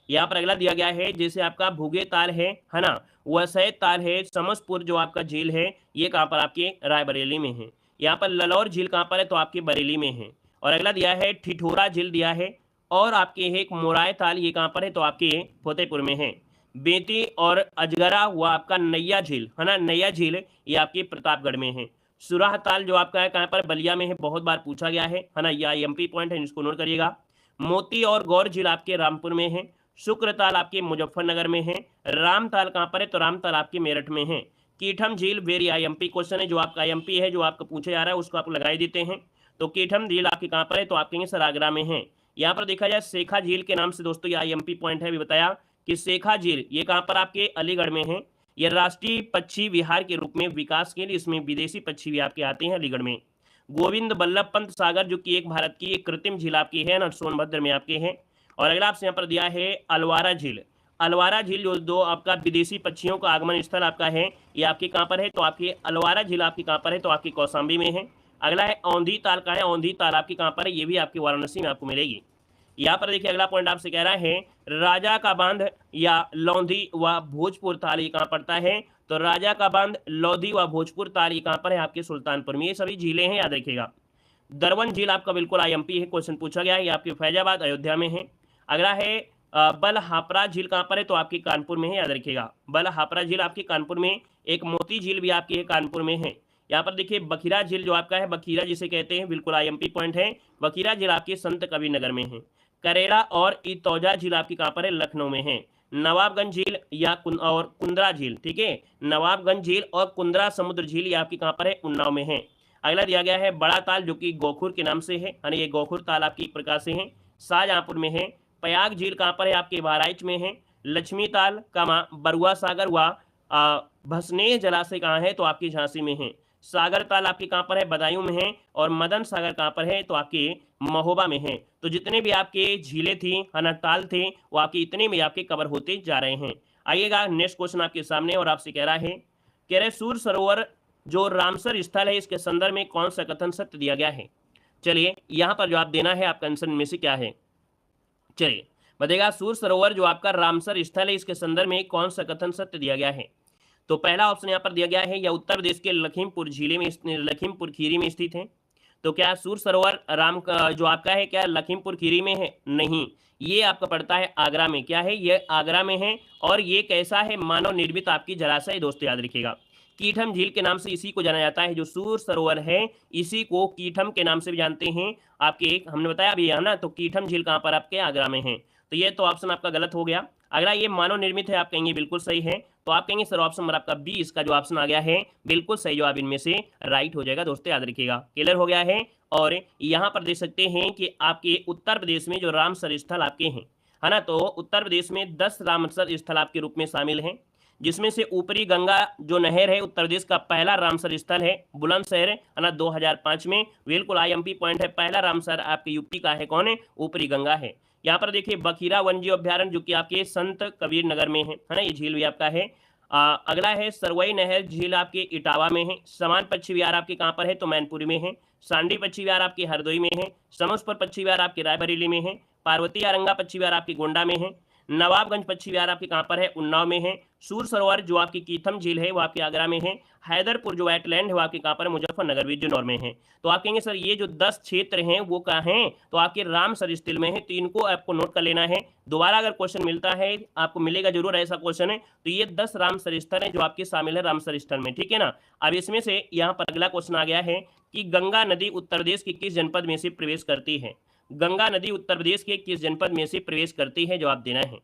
यहाँ पर अगला दिया गया है जैसे आपका भूगे ताल है ना, वसई ताल है, समसपुर जो आपका झील है ये कहाँ पर आपके रायबरेली में है। यहाँ पर ललौर झील कहाँ पर है, तो आपके बरेली में है। और अगला दिया है ठिठोरा झील दिया है, और आपके एक मोराय ताल ये कहाँ पर है, तो आपके फतेहपुर में है। बेती और अजगरा वो आपका नैया झील है ना, नैया झील ये आपके प्रतापगढ़ में है। सुराह ताल जो आपका है कहाँ पर, बलिया में है, बहुत बार पूछा गया है ना, यह एमपी पॉइंट है, इसको नोट करिएगा। मोती और गौर झील आपके रामपुर में है। शुक्रताल आपके मुजफ्फरनगर में है। रामताल कहाँ पर है, तो रामताल आपके मेरठ में है। कीठम झील वेरी आईएमपी क्वेश्चन है, जो आपका आईएमपी है, जो आपको पूछा जा रहा है उसको आप लगाई देते हैं। तो कीठम झील आपकी कहाँ पर है, तो आप कहेंगे सर आगरा में है। यहाँ पर देखा जाए शेखा झील के नाम से दोस्तों ये आईएमपी पॉइंट है, अभी बताया कि शेखा झील ये कहाँ पर आपके अलीगढ़ में है। यह राष्ट्रीय पक्षी विहार के रूप में विकास के लिए इसमें विदेशी पक्षी भी आपके आते हैं अलीगढ़ में। गोविंद बल्लभ पंत सागर जो कि एक भारत की एक कृत्रिम झील आपकी है ना, सोनभद्र में आपके है। और अगला आपसे यहाँ पर दिया है अलवारा झील। अलवारा झील जो दो आपका विदेशी पक्षियों का आगमन स्थल आपका है, ये आपके कहाँ पर है, तो आपकी अलवारा झील आपकी कहाँ पर है, तो आपकी कौशाम्बी में है। अगला है औंधी ताल का है, औंधी ताल आपकी कहाँ पर है, ये भी आपकी वाराणसी में आपको मिलेगी। यहाँ पर देखिए अगला पॉइंट आपसे कह रहा है राजा का बांध या लौंधी व भोजपुर ताल ये कहाँ पड़ता है, तो राजा का बांध, लौधी व भोजपुर ताल ये कहाँ पर है, आपके सुल्तानपुर में। ये सभी झीलें हैं, याद रखिएगा। दरवन झील आपका बिल्कुल आईएमपी है, क्वेश्चन पूछा गया है, ये आपके फैजाबाद अयोध्या में है। अगला है बलहापरा झील कहाँ पर है, तो आपकी कानपुर में है, याद रखिएगा। बलहापरा झील आपकी कानपुर में। एक मोती झील भी आपकी है, कानपुर में है। यहाँ पर देखिए बखीरा झील जो आपका है, बखीरा जिसे कहते हैं, बिल्कुल आईएमपी पॉइंट है। बखीरा झील आपकी संत कबीर नगर में है। करेला और इतौजा झील आपकी कहाँ पर है, लखनऊ में है। नवाबगंज झील या और कुंद्रा झील, ठीक है, नवाबगंज झील और कुंद्रा समुद्र झील ये आपकी कहाँ पर है, उन्नाव में है। अगला दिया गया है बड़ा ताल जो कि गोखुर के नाम से है, यानी ये गोखुर ताल आपकी एक प्रकार से है, शाहजहांपुर में है। प्रयाग झील कहाँ पर है, आपके बहराइच में है। लक्ष्मी ताल कमा बरुआ सागर व भसनेह जलाशय कहाँ है, तो आपकी झांसी में है। सागर ताल आपकी कहाँ पर है, बदायूं में है। और मदन सागर कहाँ पर है, तो आपके महोबा में है। तो जितने भी आपके झीलें थी, ताल थे, वो आपके इतने में आपके कवर होते जा रहे हैं। आइएगा नेक्स्ट क्वेश्चन आपके सामने, और आपसे कह रहा है सूर सरोवर जो रामसर स्थल है, इसके संदर्भ में कौन सा कथन सत्य दिया गया है। चलिए यहाँ पर जवाब देना है, आपका आंसर में से क्या है। चलिए बताइएगा, सूर सरोवर जो आपका रामसर स्थल है, इसके संदर्भ में कौन सा कथन सत्य दिया गया है। तो पहला ऑप्शन यहाँ पर दिया गया है, यह उत्तर प्रदेश के लखीमपुर झीले में, लखीमपुर खीरी में स्थित है। तो क्या सूर सरोवर राम का जो आपका है, क्या लखीमपुर खीरी में है, नहीं, ये आपका पड़ता है आगरा में। क्या है, ये आगरा में है। और ये कैसा है, मानव निर्मित आपकी जलाशय, दोस्तों याद रखिएगा। कीठम झील के नाम से इसी को जाना जाता है, जो सूर सरोवर है इसी को कीठम के नाम से भी जानते हैं आपके। हमने बताया अभी है ना, तो कीठम झील कहाँ पर, आपके आगरा में है। तो ये तो ऑप्शन आपका गलत हो गया। अगला ये मानव निर्मित है, आप कहेंगे बिल्कुल सही है। तो आप कहेंगे सर ऑप्शन नंबर आपका 20 का जो ऑप्शन आ गया है, बिल्कुल सही जवाब इनमें से राइट हो जाएगा, दोस्तों याद रखिएगा। क्लियर हो गया है। और यहाँ पर देख सकते हैं कि आपके उत्तर प्रदेश में जो रामसर स्थल आपके हैं, है ना, तो उत्तर प्रदेश में 10 रामसर स्थल आपके रूप में शामिल हैं, जिसमें से ऊपरी गंगा जो नहर है, उत्तर प्रदेश का पहला रामसर स्थल है, बुलंदशहर है ना, 2005 में। बिल्कुल आईएमपी पॉइंट है, पहला रामसर आपके यूपी का है, कौन है, ऊपरी गंगा है। यहाँ पर देखिए बखीरा वन्यजीव अभ्यारण्य जो कि आपके संत कबीर नगर में है ना, ये झील भी आपका है। अगला है सरवई नहर झील आपके इटावा में है। समान पक्षी विहार आपके कहाँ पर है, तो मैनपुरी में है। सांडी पक्षी विहार आपके हरदोई में है। समसपुर पक्षी विहार आपके रायबरेली में है। पार्वती आरंगा पक्षी विहार आपके गोंडा में है। नवाबगंज पक्षी विहार आपके कहाँ पर है, उन्नाव में है। सूर सरोवर जो आपकी कीथम झील है वो आपके आगरा में है। हैदरपुर जो वेटलैंड है वो आपके कहाँ पर है, मुजफ्फरनगर बिजनौर में है। तो आप कहेंगे सर ये जो 10 क्षेत्र हैं वो कहाँ हैं, तो आपके रामसर स्थल में है। तो इनको आपको नोट कर लेना है, दोबारा अगर क्वेश्चन मिलता है आपको मिलेगा जरूर, ऐसा क्वेश्चन है। तो ये 10 रामसर स्थल है जो आपके शामिल है रामसर स्थल में, ठीक है ना। अब इसमें से यहाँ पर अगला क्वेश्चन आ गया है कि गंगा नदी उत्तर प्रदेश के किस जनपद में से प्रवेश करती है। गंगा नदी उत्तर प्रदेश के किस जनपद में से प्रवेश करती है, जवाब देना है।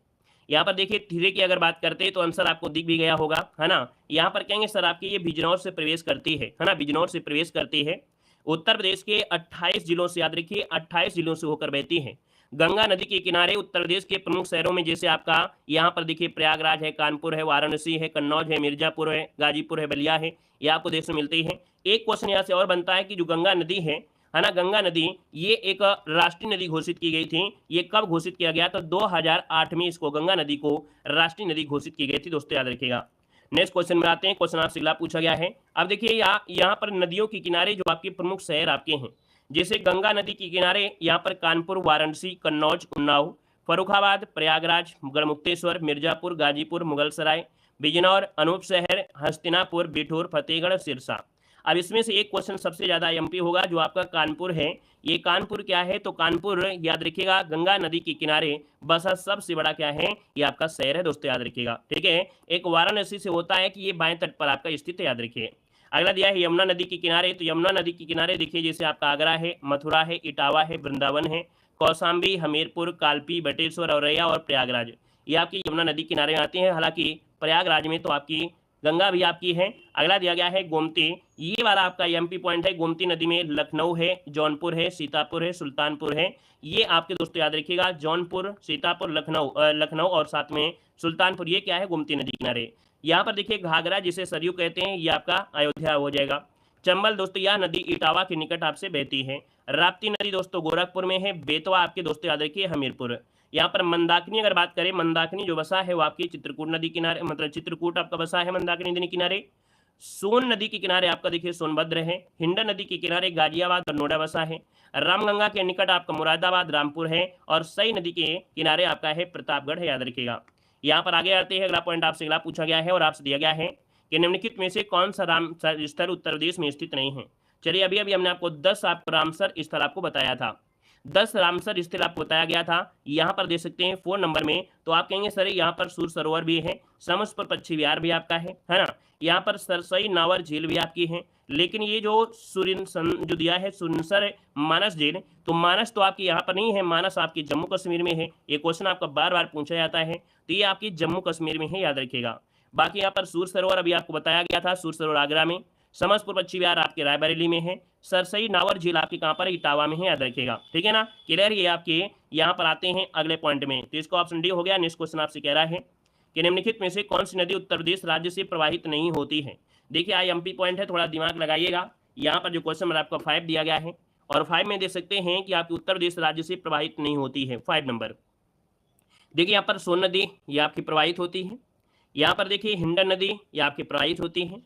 यहाँ पर देखिए धीरे की अगर बात करते हैं तो आंसर आपको दिख भी गया होगा, है ना। यहाँ पर कहेंगे सर आपकी ये बिजनौर से प्रवेश करती है ना, बिजनौर से प्रवेश करती है। उत्तर प्रदेश के 28 जिलों से, याद रखिए 28 जिलों से होकर बहती है। गंगा नदी के किनारे उत्तर प्रदेश के प्रमुख शहरों में जैसे आपका यहाँ पर देखिए प्रयागराज है, कानपुर है, वाराणसी है, कन्नौज है, मिर्जापुर है, गाजीपुर है, बलिया है, ये आपको देखने मिलती है। एक क्वेश्चन यहाँ से और बनता है कि जो गंगा नदी है ना, गंगा नदी ये एक राष्ट्रीय नदी घोषित की गई थी। ये कब घोषित किया गया, तो 2008 में इसको गंगा नदी को राष्ट्रीय नदी घोषित की गई थी, दोस्तों याद रखिएगा। नेक्स्ट क्वेश्चन में आते हैं, क्वेश्चन आपसे अगला पूछा गया है। अब देखिए यहाँ पर नदियों के किनारे जो आपके प्रमुख शहर आपके हैं, जैसे गंगा नदी के किनारे यहाँ पर कानपुर, वाराणसी, कन्नौज, उन्नाव, फर्रुखाबाद, प्रयागराज, गढ़मुक्तेश्वर, मिर्जापुर, गाजीपुर, मुगलसराय, बिजनौर, अनूपशहर, हस्तिनापुर, बिठूर, फतेहगढ़, सिरसा। अब इसमें से एक क्वेश्चन सबसे ज्यादा एमपी होगा, जो आपका कानपुर है। ये कानपुर क्या है, तो कानपुर याद रखिएगा गंगा नदी के किनारे बसा सबसे बड़ा क्या है, ये आपका शहर है, दोस्तों याद रखिएगा, ठीक है। एक वाराणसी से होता है कि ये बाएं तट पर आपका स्थित है, याद रखिए। अगला दिया है यमुना नदी के किनारे, तो यमुना नदी के किनारे देखिए जैसे आपका आगरा है, मथुरा है, इटावा है, वृंदावन है, कौशाम्बी, हमीरपुर, कालपी, बटेश्वर, औरैया और प्रयागराज, ये आपकी यमुना नदी किनारे आते हैं। हालांकि प्रयागराज में तो आपकी गंगा भी आपकी है। अगला दिया गया है गोमती, ये वाला आपका एमपी पॉइंट है। गोमती नदी में लखनऊ है, जौनपुर है, सीतापुर है, सुल्तानपुर है, ये आपके दोस्तों याद रखिएगा। जौनपुर, सीतापुर, लखनऊ और साथ में सुल्तानपुर, ये क्या है, गोमती नदी किनारे। यहाँ पर देखिए घाघरा जिसे सरयू कहते हैं, ये आपका अयोध्या हो जाएगा। चंबल दोस्तों यह नदी इटावा के निकट आपसे बहती है। राप्ती नदी दोस्तों गोरखपुर में है। बेतवा आपके दोस्तों याद रखिए हमीरपुर। यहाँ पर मंदाकिनी अगर बात करें, मंदाकिनी जो बसा है वो आपकी चित्रकूट नदी किनारे, मतलब चित्रकूट आपका बसा है मंदाकिनी नदी किनारे। सोन नदी के किनारे आपका देखिए सोनभद्र है। हिंडा नदी के किनारे गाजियाबाद और नोएडा बसा है। रामगंगा के निकट आपका मुरादाबाद रामपुर है। और सई नदी के किनारे आपका है प्रतापगढ़ है, याद रखिएगा। यहाँ पर आगे आते हैं, अगला पॉइंट आपसे अगला पूछा गया है और आपसे दिया गया है कि निम्नलिखित में से कौन सा रामसर स्थल उत्तर प्रदेश में स्थित नहीं है। चलिए अभी अभी हमने आपको 10 आपको रामसर स्थल आपको बताया था, 10 रामसर स्थल आपको बताया गया था। यहाँ पर दे सकते हैं 4 नंबर में, तो आप कहेंगे सर यहाँ पर सूर सरोवर भी है, समसपुर पक्षी विहार भी आपका है ना। यहाँ पर सरसई नावर झील भी आपकी है। लेकिन ये जो जो दिया है सुनसर मानस झील, तो मानस तो आपकी यहाँ पर नहीं है, मानस आपकी जम्मू कश्मीर में है। ये क्वेश्चन आपका बार बार पूछा जाता है, तो ये आपकी जम्मू कश्मीर में है, याद रखिएगा। बाकी यहाँ पर सूर सरोवर अभी आपको बताया गया था, सूर सरोवर आगरा में। समसपुर पक्षी विहार आपके रायबरेली में है। सरसई नावर झील आपकी कहाँ पर है, इटावा में है, याद रखिएगा। ठीक है ना, क्लियर। ये आपके यहाँ पर आते हैं अगले पॉइंट में, तो इसको ऑप्शन डी हो गया। नेक्स्ट क्वेश्चन आपसे कह रहा है कि निम्नलिखित में से कौन सी नदी उत्तर प्रदेश राज्य से प्रवाहित नहीं होती है। देखिए IMP पॉइंट है, थोड़ा दिमाग लगाइएगा। यहाँ पर जो क्वेश्चन नंबर आपका 5 दिया गया है, और 5 में दे सकते हैं कि आपकी उत्तर प्रदेश राज्य से प्रवाहित नहीं होती है। 5 नंबर देखिए, यहाँ पर सोन नदी ये आपकी प्रवाहित होती है। यहाँ पर देखिए हिंडन नदी ये आपकी प्रवाहित होती है।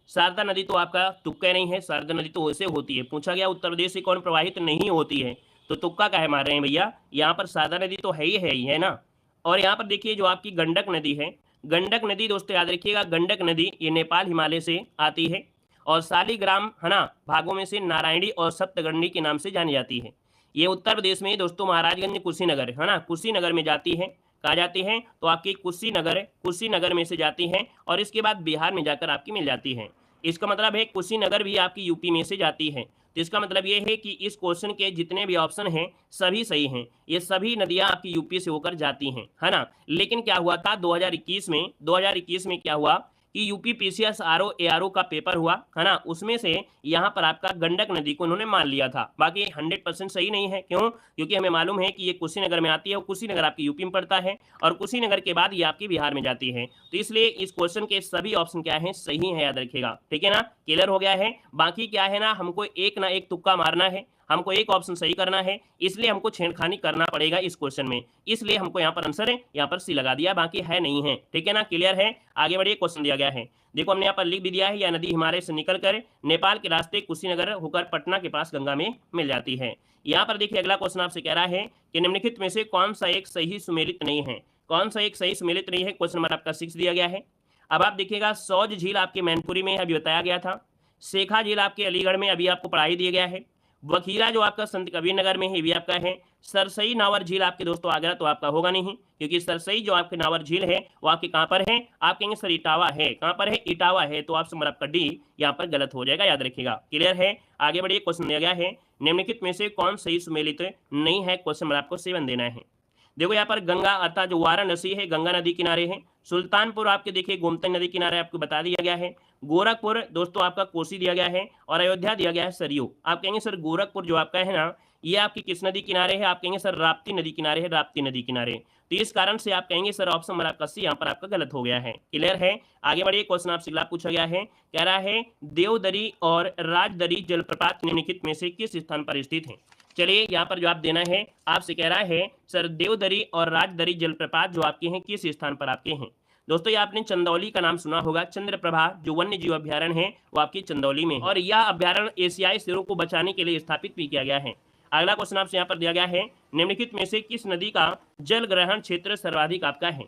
शारदा नदी तो आपका तुक्का नहीं है, शारदा नदी तो वैसे होती है। पूछा गया उत्तर प्रदेश से कौन प्रवाहित नहीं होती है, तो तुक्का काहे मार रहे हैं भैया, यहाँ पर शारदा नदी तो है ही है ना। और यहाँ पर देखिए जो आपकी गंडक नदी है, गंडक नदी दोस्तों याद रखिएगा, गंडक नदी ये नेपाल हिमालय से आती है और शालिग्राम है ना भागों में से नारायणी और सप्तगंडी के नाम से जानी जाती है। ये उत्तर प्रदेश में दोस्तों महाराजगंज कुशीनगर है ना, कुशीनगर में जाती है। कहाँ जाती है, तो आपकी कुशीनगर में से जाती है और इसके बाद बिहार में जाकर आपकी मिल जाती है। इसका मतलब है कुशीनगर भी आपकी यूपी में से जाती है। तो इसका मतलब ये है कि इस क्वेश्चन के जितने भी ऑप्शन हैं सभी सही हैं, ये सभी नदियां आपकी यूपी से होकर जाती हैं, है ना। लेकिन क्या हुआ था 2021 में क्या हुआ कि यूपी PCS RO ARO का पेपर हुआ है ना, उसमें से यहाँ पर आपका गंडक नदी को उन्होंने मान लिया था। बाकी 100% सही नहीं है, क्यों, क्योंकि हमें मालूम है कि ये कुशीनगर में आती है और कुशीनगर आपकी यूपी में पड़ता है और कुशीनगर के बाद ये आपकी बिहार में जाती है। तो इसलिए इस क्वेश्चन के सभी ऑप्शन क्या है, सही है, याद रखिएगा। ठीक है ना, क्लियर हो गया है। बाकी क्या है ना, हमको एक ना एक तुक्का मारना है, हमको एक ऑप्शन सही करना है, इसलिए हमको छेड़खानी करना पड़ेगा इस क्वेश्चन में, इसलिए हमको यहाँ पर आंसर है यहाँ पर सी लगा दिया, बाकी है नहीं है। ठीक है ना, क्लियर है। आगे बढ़िए, क्वेश्चन दिया गया है, देखो हमने यहाँ पर लिख भी दिया है, यह नदी हिमालय से निकलकर नेपाल के रास्ते कुशीनगर होकर पटना के पास गंगा में मिल जाती है। यहाँ पर देखिए अगला क्वेश्चन आपसे कह रहा है कि निम्नलिखित में से कौन सा एक सही सुमेलित नहीं है, कौन सा एक सही सुमेलित नहीं है। क्वेश्चन नंबर आपका 6 दिया गया है। अब आप देखिएगा, सौज झील आपके मैनपुरी में अभी बताया गया था, शेखा झील आपके अलीगढ़ में अभी आपको पढ़ाई दिया गया है, वखीरा जो आपका संत कबीर नगर में है भी आपका है, सरसई नावर झील आपके दोस्तों आगरा तो आपका होगा नहीं, क्योंकि सरसई जो आपके नावर झील है वो आपके कहाँ पर है, आप कहेंगे सर इटावा है, कहाँ पर है, इटावा है, तो आप नंबर आपका डी यहाँ पर गलत हो जाएगा, याद रखिएगा। क्लियर है। आगे बढ़िए, क्वेश्चन दिया गया है, निम्नलिखित में से कौन सही सुमेलित नहीं है। क्वेश्चन नंबर आपको 7 देना है। देखो यहाँ पर गंगा अर्थात जो वाराणसी है गंगा नदी किनारे है, सुल्तानपुर आपके देखिए गोमती नदी किनारे आपको बता दिया गया है, गोरखपुर दोस्तों आपका कोसी दिया गया है और अयोध्या दिया गया है सरयू। आप कहेंगे सर गोरखपुर जो आपका है ना ये आपकी किस नदी किनारे है, आप कहेंगे सर राप्ती नदी किनारे है, राप्ती नदी किनारे। तो इस कारण से आप कहेंगे सर ऑप्शन नंबर आपका सी यहाँ पर आपका गलत हो गया है। क्लियर है। आगे बढ़िए, क्वेश्चन आपसे अगला पूछा गया है, कह रहा है देवदरी और राजदरी जलप्रपात निम्नलिखित में से किस स्थान पर स्थित है। चलिए यहाँ पर जो आप देना है, आपसे कह रहा है सर देवदरी और राजदरी जलप्रपात जो आपके हैं किस स्थान पर आपके हैं। दोस्तों ये आपने चंदौली का नाम सुना होगा, चंद्रप्रभा जो वन्य जीव अभ्यारण्य है वो आपकी चंदौली में, और यह अभ्यारण्य एशियाई शेरों को बचाने के लिए स्थापित भी किया गया है। अगला क्वेश्चन आपसे यहाँ पर दिया गया है, निम्नलिखित में से किस नदी का जल ग्रहण क्षेत्र सर्वाधिक आपका है।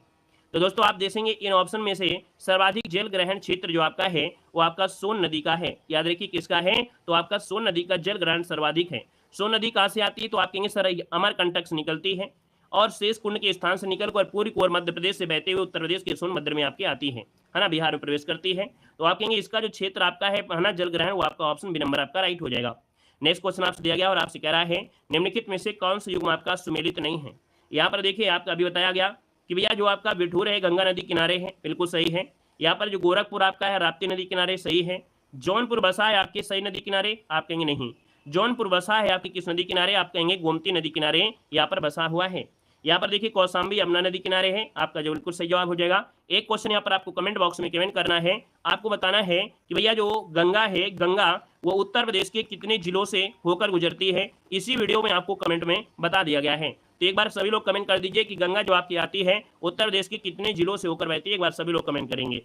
तो दोस्तों आप देखेंगे इन ऑप्शन में से सर्वाधिक जल ग्रहण क्षेत्र जो आपका है वो आपका सोन नदी का है। याद रखिए किसका है, तो आपका सोन नदी का जल ग्रहण सर्वाधिक है। सोन नदी कहाँ से आती है, तो आप कहेंगे सर अमरकंटक से निकलती है और शेष कुंड के स्थान से निकलकर पूरी कोर मध्य प्रदेश से बहते हुए उत्तर प्रदेश के सोनभद्र में आपकी आती है ना, बिहार में प्रवेश करती है। तो आप कहेंगे इसका जो क्षेत्र आपका है ना जल ग्रहण, वो आपका ऑप्शन बी नंबर आपका राइट हो जाएगा। नेक्स्ट क्वेश्चन आपसे दिया गया और आपसे कह रहा है निम्नलिखित में से कौन सा युग्म आपका सुमेलित नहीं है। यहाँ पर देखिए आपका अभी बताया गया कि भैया जो आपका बिठूर है गंगा नदी किनारे है, बिल्कुल सही है। यहाँ पर जो गोरखपुर आपका है राप्ती नदी किनारे, सही है। जौनपुर बसा है आपके सही नदी किनारे, आप कहेंगे नहीं। जौनपुर बसा है आपकी किस नदी किनारे, आप कहेंगे गोमती नदी किनारे यहाँ पर बसा हुआ है। यहाँ पर देखिए कौशाम्बी यमुना नदी किनारे है, आपका जो बिल्कुल सही जवाब हो जाएगा। एक क्वेश्चन यहाँ पर आपको कमेंट बॉक्स में कमेंट करना है, आपको बताना है कि भैया जो गंगा है, गंगा वो उत्तर प्रदेश के कितने जिलों से होकर गुजरती है। इसी वीडियो में आपको कमेंट में बता दिया गया है। तो एक बार सभी लोग कमेंट कर दीजिए कि गंगा जो आपकी आती है उत्तर प्रदेश के कितने जिलों से होकर बहती है। एक बार सभी लोग कमेंट करेंगे।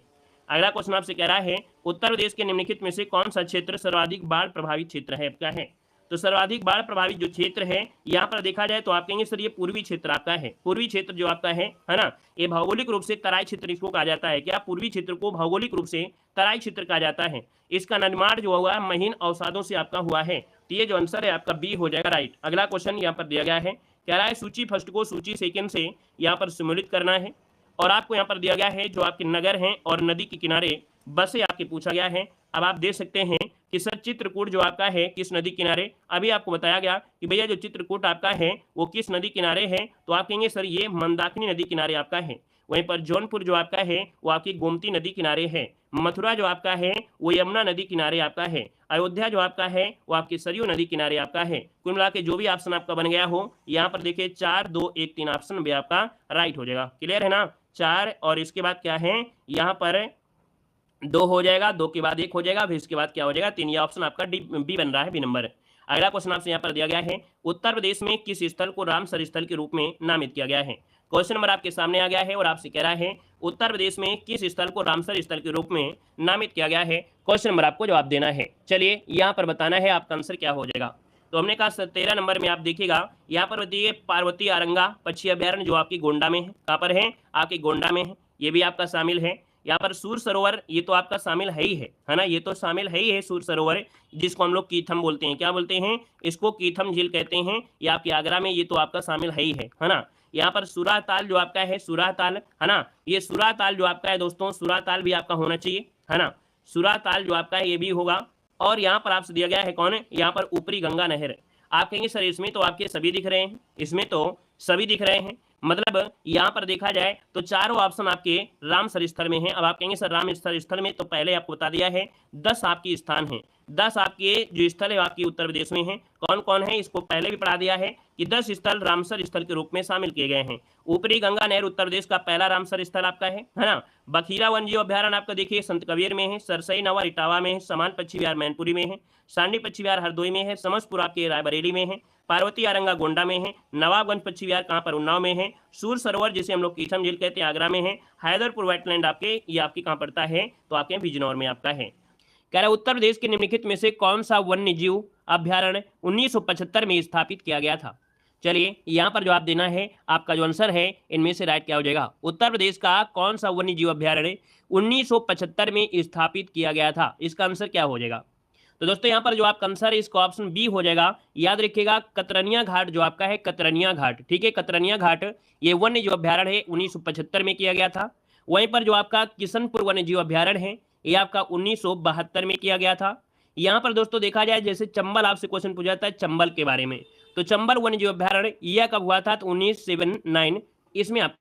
अगला क्वेश्चन आपसे कह रहा है उत्तर प्रदेश के निम्नलिखित में से कौन सा क्षेत्र सर्वाधिक बाढ़ प्रभावित क्षेत्र है, क्या है। तो सर्वाधिक बाढ़ प्रभावित जो क्षेत्र है यहाँ पर देखा जाए तो आप कहेंगे सर ये पूर्वी क्षेत्र आपका है। पूर्वी क्षेत्र जो आपका है ना, ये भौगोलिक रूप से तराई क्षेत्र इसको कहा जाता है। क्या पूर्वी क्षेत्र को भौगोलिक रूप से तराई क्षेत्र कहा जाता है। इसका निर्माण जो हुआ महीन अवसादों से आपका हुआ है। तो ये जो आंसर है आपका बी हो जाएगा राइट। अगला क्वेश्चन यहाँ पर दिया गया है, कह रहा है सूची फर्स्ट को सूची सेकंड से यहाँ पर सम्मिलित करना है और आपको यहाँ पर दिया गया है जो आपके नगर हैं और नदी के किनारे बसें आपके पूछा गया है। अब आप देख सकते हैं कि सर चित्रकूट जो आपका है किस नदी किनारे, अभी आपको बताया गया कि भैया जो चित्रकूट आपका है वो किस नदी किनारे है। तो आप कहेंगे सर ये मंदाकिनी नदी किनारे आपका है। वहीं पर जौनपुर जो आपका है वो आपकी गोमती नदी किनारे है। मथुरा जो आपका है वो यमुना नदी किनारे आपका है। अयोध्या जो आपका है वो आपकी सरयू नदी किनारे आपका है। कुल मिला के जो भी ऑप्शन आपका बन गया हो यहाँ पर देखिए 4 2 1 3 ऑप्शन भी आपका राइट हो जाएगा। क्लियर है ना। 4 और इसके बाद क्या है यहाँ पर 2 हो जाएगा, 2 के बाद 1 हो जाएगा, फिर इसके बाद क्या हो जाएगा 3। ये ऑप्शन आपका बी बन रहा है, बी नंबर। अगला क्वेश्चन आपसे यहाँ पर दिया गया है उत्तर प्रदेश में किस स्थल को रामसर स्थल के रूप में नामित किया गया है। क्वेश्चन नंबर आपके सामने आ गया है और आपसे कह रहा है उत्तर प्रदेश में किस स्थल को रामसर स्थल के रूप में नामित किया गया है। क्वेश्चन नंबर आपको जवाब देना है। चलिए यहाँ पर बताना है आपका आंसर क्या हो जाएगा। तो हमने कहा 13 नंबर में आप देखिएगा यहाँ पर बताइए पार्वती आरंगा पक्षी अभ्यारण्य जो आपकी गोंडा में है। कहाँ पर है, आपकी गोंडा में है, ये भी आपका शामिल है। यहाँ पर सूर सरोवर ये तो आपका शामिल है ही है ना, ये तो शामिल है ही है सूर सरोवर, जिसको हम लोग कीथम बोलते हैं। क्या बोलते हैं इसको, कीथम झील कहते हैं। ये आपके आगरा में ये तो आपका शामिल है ही है ना। यहाँ पर सुराह ताल जो आपका है, सुराह ताल है ना, ये सुराह ताल जो आपका है दोस्तों, सुराह ताल भी आपका होना चाहिए है ना। सुराह ताल जो आपका है ये भी होगा। और यहाँ पर आपसे दिया गया है कौन है, यहाँ पर ऊपरी गंगा नहर। आप कहेंगे सर इसमें तो आपके सभी दिख रहे हैं, इसमें तो सभी दिख रहे हैं, मतलब यहाँ पर देखा जाए तो चारों ऑप्शन आपके रामसर स्थल में है। अब आप कहेंगे सर रामसर स्थल में तो पहले आपको बता दिया है 10 आपकी स्थान है, 10 आपके जो स्थल है आपकी उत्तर प्रदेश में है। कौन कौन है इसको पहले भी पढ़ा दिया है कि 10 स्थल रामसर स्थल के रूप में शामिल किए गए हैं। ऊपरी गंगा नहर उत्तर प्रदेश का पहला रामसर स्थल आपका है ना। बखीरा वन्यजीव अभ्यारण्य आपका देखिए संत कबीर में है, सरसई नवा इटावा में है, समान पक्षी विहार मैनपुरी में है, सांडी पक्षी विहार हरदोई में है, समसपुर आपके रायबरेली में है, पार्वती आरंगा गोंडा में है, नवाबगंज पक्षी विहार कहाँ पर, उन्नाव में है, सूर सरोवर जिसे हम लोग कीथम झील कहते हैं आगरा में है, हैदरपुर वेटलैंड आपके ये आपकी कहाँ पड़ता है तो आपके बिजनौर में आपका है। कह रहा है उत्तर प्रदेश के निम्नलिखित में से कौन सा वन्य जीव अभ्यारण्य 1975 में स्थापित किया गया था। चलिए यहाँ पर जवाब देना है, आपका जो आंसर है इनमें से राइट क्या हो जाएगा। उत्तर प्रदेश का कौन सा वन्य जीव अभ्यारण्य 1975 में स्थापित किया गया था, इसका आंसर क्या हो जाएगा। तो दोस्तों यहाँ पर जो आपका आंसर है इसका ऑप्शन बी हो जाएगा। याद रखिएगा कतरनिया घाट जो आपका है, कतरनिया घाट, ठीक है, कतरनिया घाट ये वन्य जीव अभ्यारण्य है 1975 में किया गया था। वहीं पर जो आपका किशनपुर वन्य जीव अभ्यारण्य है ये आपका 1972 में किया गया था। यहाँ पर दोस्तों देखा जाए जैसे चंबल आपसे क्वेश्चन पूछा जाता है चंबल के बारे में, तो चंबल वन्य जीव अभ्यारण्य यह कब हुआ था तो 1979 इसमें आप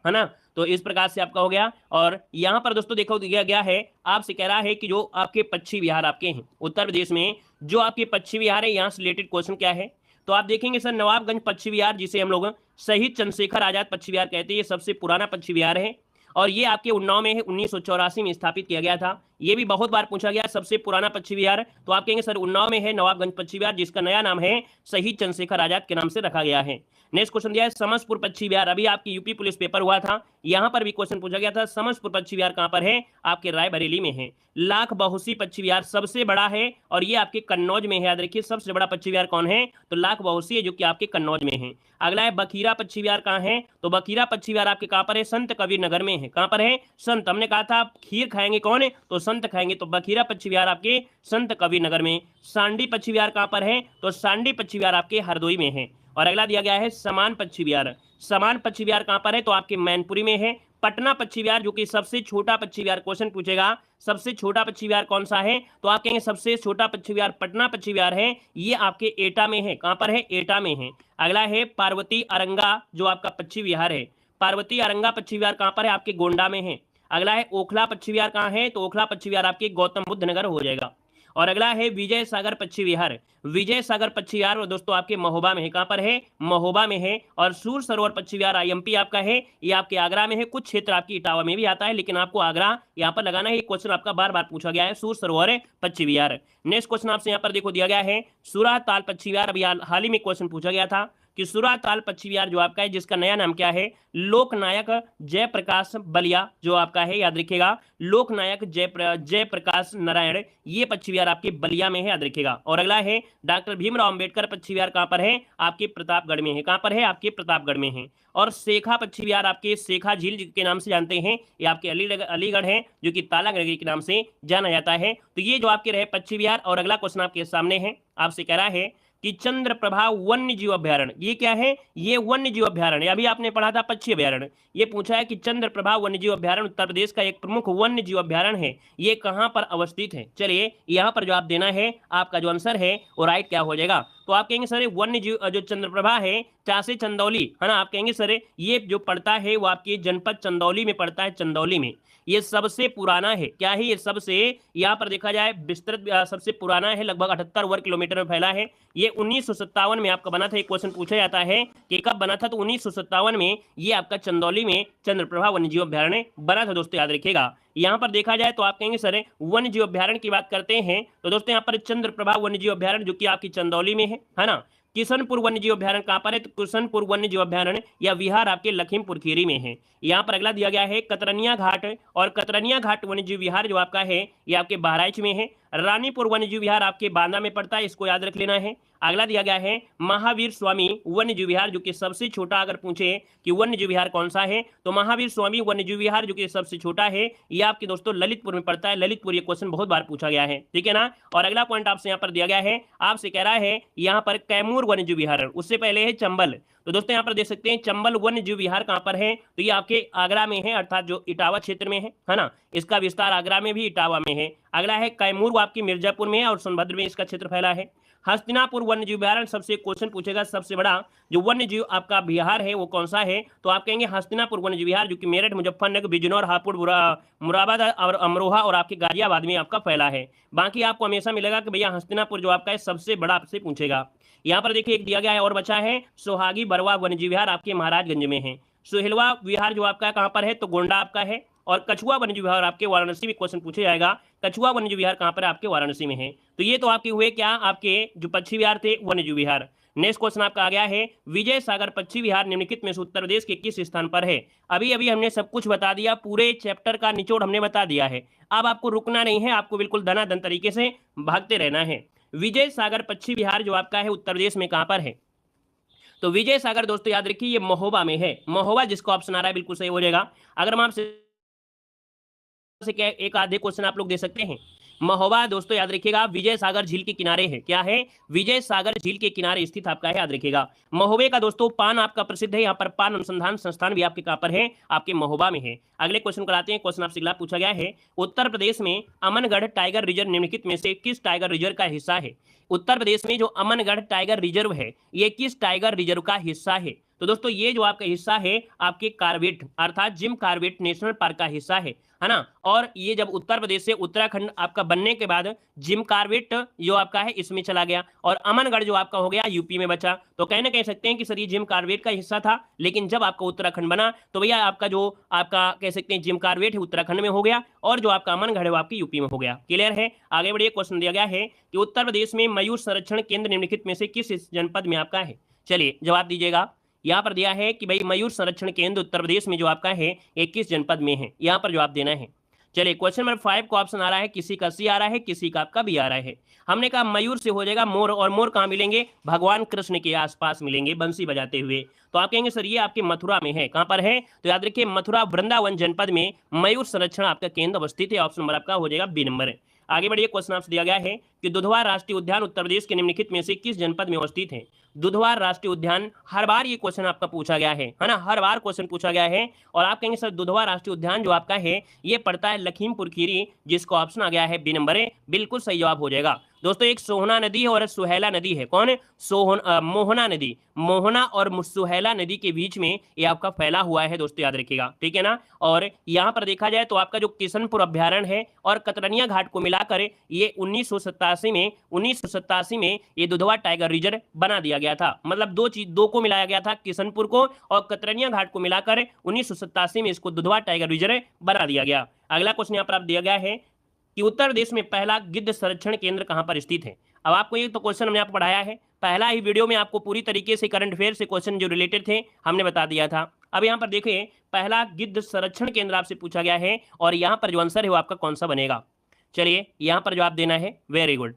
है ना। तो इस प्रकार से आपका हो गया। और यहाँ पर दोस्तों देखो दिया गया है, आपसे कह रहा है कि जो आपके पक्षी विहार आपके हैं उत्तर प्रदेश में, जो आपके पक्षी विहार है यहाँ से रिलेटेड क्वेश्चन क्या है। तो आप देखेंगे सर नवाबगंज पक्षी विहार जिसे हम लोग शहीद चंद्रशेखर आजाद पक्षी विहार कहते हैं, ये सबसे पुराना पक्षी विहार है और ये आपके उन्नाव में है, 1984 में स्थापित किया गया था। ये भी बहुत बार पूछा गया सबसे पुराना पक्षी विहार, तो आप कहेंगे सर उन्नाव में है नवाबगंज पक्षी विहार, जिसका नया नाम है शहीद चंद्रशेखर आजाद के नाम से रखा गया है। नेक्स्ट क्वेश्चन दिया है समसपुर पक्षी विहार, अभी आपकी यूपी पुलिस पेपर हुआ था, यहाँ पर भी क्वेश्चन पूछा गया था समसपुर पक्षी विहार कहाँ पर है, आपके रायबरेली में है। लाख बहुसी पक्षी विहार सबसे बड़ा है और ये आपके कन्नौज में है। याद रखिए सबसे बड़ा पक्षी विहार कौन है तो लाख बहुसी है, जो कि आपके कन्नौज में है। अगला है बखीरा पक्षी विहार कहाँ है, तो बखीरा पक्षी विहार आपके कहाँ पर है, संत कबीर नगर में है। कहाँ पर है, संत, हमने कहा था खीर खाएंगे कौन है तो संत खाएंगे, तो बखीरा पक्षी विहार आपके संत कबीर नगर में। सांडी पक्षी विहार कहाँ पर है तो सांडी पक्षी विहार आपके हरदोई में है। और अगला दिया गया है समान पक्षी विहार, समान पक्षी विहार कहाँ पर है तो आपके मैनपुरी में है। पटना पक्षी विहार जो कि सबसे छोटा पक्षी विहार, क्वेश्चन पूछेगा सबसे छोटा पक्षी विहार कौन सा है तो आप कहेंगे सबसे छोटा पक्षी विहार पटना पक्षी विहार है, ये आपके एटा में है। कहाँ पर है, एटा में है। अगला है पार्वती अरंगा जो आपका पक्षी विहार है, पार्वती अरंगा पक्षी विहार कहाँ पर है, आपके गोंडा में है। अगला है ओखला पक्षी विहार कहाँ है तो ओखला पक्षी विहार आपके गौतम बुद्ध नगर हो जाएगा। और अगला है विजय सागर पक्षी विहार। विजय सागर पक्षी विहार और दोस्तों आपके महोबा में है। कहां पर है? महोबा में है। और सूर सरोवर पक्षी विहार आईएमपी आपका है, ये आपके आगरा में है। कुछ क्षेत्र आपकी इटावा में भी आता है, लेकिन आपको आगरा यहां पर लगाना है। क्वेश्चन आपका बार बार पूछा गया है, सूर सरोवर पक्षी विहार। नेक्स्ट क्वेश्चन आपसे यहां पर देखो दिया गया है सुरा ताल पक्षी विहार। अभी हाल ही में क्वेश्चन पूछा गया था कि सुरा ताल पक्षी विहार जो आपका है, जिसका नया नाम क्या है? लोकनायक जयप्रकाश बलिया जो आपका है, याद रखिएगा, लोकनायक जयप्रकाश नारायण, ये पक्षी विहार आपके बलिया में है, याद रखिएगा। और अगला है डॉक्टर भीमराव अंबेडकर पक्षी विहार। कहां पर है? आपके प्रतापगढ़ में है। कहां पर है? आपके प्रतापगढ़ में है। और शेखा पक्षी विहार आपके शेखा झील के नाम से जानते हैं, ये आपके अलीगढ़ है, जो कि तालागढ़ के नाम से जाना जाता है। तो ये जो आपके रहे पक्षी विहार। और अगला क्वेश्चन आपके सामने है, आपसे कह रहा है कि चंद्रप्रभा वन्य जीव अभ्यारण्य, ये क्या है? ये वन्य जीव अभ्यारण्य। अभी आपने पढ़ा था पक्षी अभ्यारण्य, ये पूछा है कि चंद्रप्रभा वन्य जीव अभ्यारण्य उत्तर प्रदेश का एक प्रमुख वन्य जीव अभ्यारण्य है, ये कहां पर अवस्थित है? चलिए यहां पर जवाब देना है, आपका जो आंसर है वो राइट क्या हो जाएगा? तो आप कहेंगे सर वन्य जीव जो चंद्रप्रभा है चासे चंदौली, है ना, आप कहेंगे सर ये जो पड़ता है वो आपके जनपद चंदौली में पड़ता है, चंदौली में। ये सबसे पुराना है, क्या है? ये सबसे, यहाँ पर देखा जाए विस्तृत सबसे पुराना है, लगभग 78 वर्ग किलोमीटर में फैला है। ये 1957 में आपका बना था। एक क्वेश्चन पूछा जाता है कि कब बना था, तो 1957 में ये आपका चंदौली में चंद्रप्रभा वन्यजीव अभ्यारण्य बना था, दोस्तों याद रखिएगा। यहाँ पर देखा जाए तो आप कहेंगे सर वन्यजीव अभ्यारण्य की बात करते हैं, तो दोस्तों यहाँ पर चंद्रप्रभा वन्यजीव अभ्यारण्य जो कि आपकी चंदौली में है ना। किशनपुर वन्यजीव अभ्यारण्य कहां पर है? तो किशनपुर वन्यजीव अभ्यारण्य या विहार आपके लखीमपुर खीरी में है। यहाँ पर अगला दिया गया है कतरनिया घाट, और कतरनिया घाट वन्यजीव विहार जो आपका है ये आपके बहराइच में है। रानीपुर वन्यजीव विहार आपके बांदा में पड़ता है, इसको याद रख लेना है। अगला दिया गया है महावीर स्वामी वन्यजीव विहार, जो कि सबसे छोटा, अगर पूछे कि वन्यजीव विहार कौन सा है तो महावीर स्वामी वन्यजीव विहार जो कि सबसे छोटा है, ये आपके दोस्तों ललितपुर में पड़ता है। ललितपुर, ये क्वेश्चन बहुत बार पूछा गया है, ठीक है ना। और अगला पॉइंट आपसे यहाँ पर दिया गया है, आपसे कह रहा है यहाँ पर कैमूर वन्यजीव विहार, उससे पहले है चंबल। तो दोस्तों यहाँ पर देख सकते हैं चंबल वन्यजीव विहार कहाँ पर है, तो ये आपके आगरा में है, अर्थात जो इटावा क्षेत्र में है ना। इसका विस्तार आगरा में भी, इटावा में है। अगला है कैमूर, वो आपकी मिर्जापुर में है और सोनभद्र में इसका क्षेत्र फैला है। हस्तिनापुर वन्यजीव विहार, सबसे क्वेश्चन पूछेगा सबसे बड़ा जो वन्यजीव आपका विहार है वो कौन सा है, तो आप कहेंगे हस्तिनापुर वन्यजीव विहार, जो कि मेरठ, मुजफ्फरनगर, बिजनौर, हापुड़, मुरादाबाद और अमरोहा और आपके गाजियाबाद में आपका फैला है। बाकी आपको हमेशा मिलेगा कि भैया हस्तिनापुर जो आपका है सबसे बड़ा आपसे पूछेगा। यहाँ पर देखिए एक दिया गया है और बचा है सोहागी बरवा वन्यजीव विहार, आपके महाराजगंज में है। सोहेलवा विहार जो आपका कहाँ पर है, तो गोंडा आपका है। और कछुआ वन्यजीव विहार आपके वाराणसी में क्वेश्चन पूछे जाएगा, कछुआ वन्यजीव विहार कहाँ पर है, आपके वाराणसी में है। तो ये तो आपके हुए क्या, आपके जो पक्षी विहार थे वन्यजीव विहार। नेक्स्ट क्वेश्चन आपका आ गया है विजय सागर पक्षी विहार निम्नलिखित में से उत्तर प्रदेश के किस स्थान पर है? अभी अभी हमने सब कुछ बता दिया, पूरे चैप्टर का निचोड़ हमने बता दिया है। अब आपको रुकना नहीं है, आपको बिल्कुल धनाधन तरीके से भागते रहना है। विजय सागर पक्षी विहार जो आपका है उत्तर प्रदेश में कहां पर है, तो विजय सागर दोस्तों याद रखिए ये महोबा में है। महोबा जिसको ऑप्शन आ रहा है बिल्कुल सही हो जाएगा। अगर हम आपसे क्या एक आधे क्वेश्चन आप लोग दे सकते हैं। महोबा दोस्तों याद रखिएगा विजय सागर झील के किनारे है, क्या है, विजय सागर झील के किनारे स्थित आपका है, याद रखिएगा। महोबे का दोस्तों पान आपका प्रसिद्ध है, यहाँ पर पान अनुसंधान संस्थान भी आपके कहां पर है, आपके महोबा में है। अगले क्वेश्चन कराते हैं। क्वेश्चन आपसे अगला पूछा गया है उत्तर प्रदेश में अमनगढ़ टाइगर रिजर्व निम्नलिखित में से किस टाइगर रिजर्व का हिस्सा है? उत्तर प्रदेश में जो अमनगढ़ टाइगर रिजर्व है ये किस टाइगर रिजर्व का हिस्सा है? तो दोस्तों ये जो आपका हिस्सा है आपके कार्बेट अर्थात जिम कार्बेट नेशनल पार्क का हिस्सा है ना। और ये जब उत्तर प्रदेश से उत्तराखंड आपका बनने के बाद जिम कार्बेट जो आपका है इसमें चला गया और अमनगढ़ जो आपका हो गया यूपी में बचा। तो कहना कह सकते हैं कि सर ये जिम कार्बेट का हिस्सा था, लेकिन जब आपका उत्तराखंड बना तो भैया आपका जो आपका कह सकते हैं जिम कार्बेट है उत्तराखंड में हो गया और जो आपका अमनगढ़ है वो आपकी यूपी में हो गया। क्लियर है? आगे बढ़िए। क्वेश्चन दिया गया है कि उत्तर प्रदेश में मयूर संरक्षण केंद्र निम्नलिखित में से किस जनपद में आपका है? चलिए जवाब दीजिएगा। यहाँ पर दिया है कि भाई मयूर संरक्षण केंद्र उत्तर प्रदेश में जो आपका है 21 जनपद में है, यहाँ पर जवाब देना है। चलिए क्वेश्चन नंबर 5 को ऑप्शन आ रहा है, किसी का सी आ रहा है, किसी का आपका बी आ रहा है। हमने कहा मयूर से हो जाएगा मोर, और मोर कहाँ मिलेंगे? भगवान कृष्ण के आसपास मिलेंगे बंसी बजाते हुए। तो आप कहेंगे सर ये आपके मथुरा में है, कहाँ पर है? तो याद रखिए मथुरा वृंदावन जनपद में मयूर संरक्षण आपका केंद्र अवस्थित है। ऑप्शन नंबर आपका हो जाएगा बी नंबर। आगे बढ़िए। क्वेश्चन आपसे दिया गया है कि दुधवा राष्ट्रीय उद्यान उत्तर प्रदेश के निम्नलिखित में से किस जनपद में अवस्थित है? दुधवा राष्ट्रीय उद्यान, हर बार ये क्वेश्चन आपका पूछा गया है ना, हर बार क्वेश्चन पूछा गया है। और आप कहेंगे सर दुधवा राष्ट्रीय उद्यान जो आपका है ये पड़ता है लखीमपुर खीरी, जिसको ऑप्शन आ गया है बी नंबर है, बिल्कुल सही जवाब हो जाएगा। दोस्तों एक सोहना नदी है और सुहेला नदी है। कौन है? मोहना नदी। मोहना और सुहेला नदी के बीच में ये आपका फैला हुआ है दोस्तों, याद रखिएगा, ठीक है ना। और यहाँ पर देखा जाए तो आपका जो किशनपुर अभ्यारण्य है और कतरनिया घाट को मिलाकर ये 1987 में ये दुधवा टाइगर रिजर्व बना दिया गया था। मतलब दो को मिलाया गया था, किशनपुर को और कतरनिया घाट को मिलाकर 1987 में इसको दुधवा टाइगर रिजर्व बना दिया गया। अगला क्वेश्चन यहाँ पर आप दिया गया है कि उत्तर प्रदेश में पहला गिद्ध संरक्षण केंद्र कहां पर स्थित है। अब आपको ये तो क्वेश्चन हमने आपको पढ़ाया है, पहला ही वीडियो में आपको पूरी तरीके से करंट अफेयर से क्वेश्चन जो रिलेटेड थे हमने बता दिया था। अब यहाँ पर देखिए पहला गिद्ध संरक्षण केंद्र आपसे पूछा गया है और यहाँ पर जो आंसर है वो आपका कौन सा बनेगा। चलिए यहाँ पर जवाब देना है, वेरी गुड।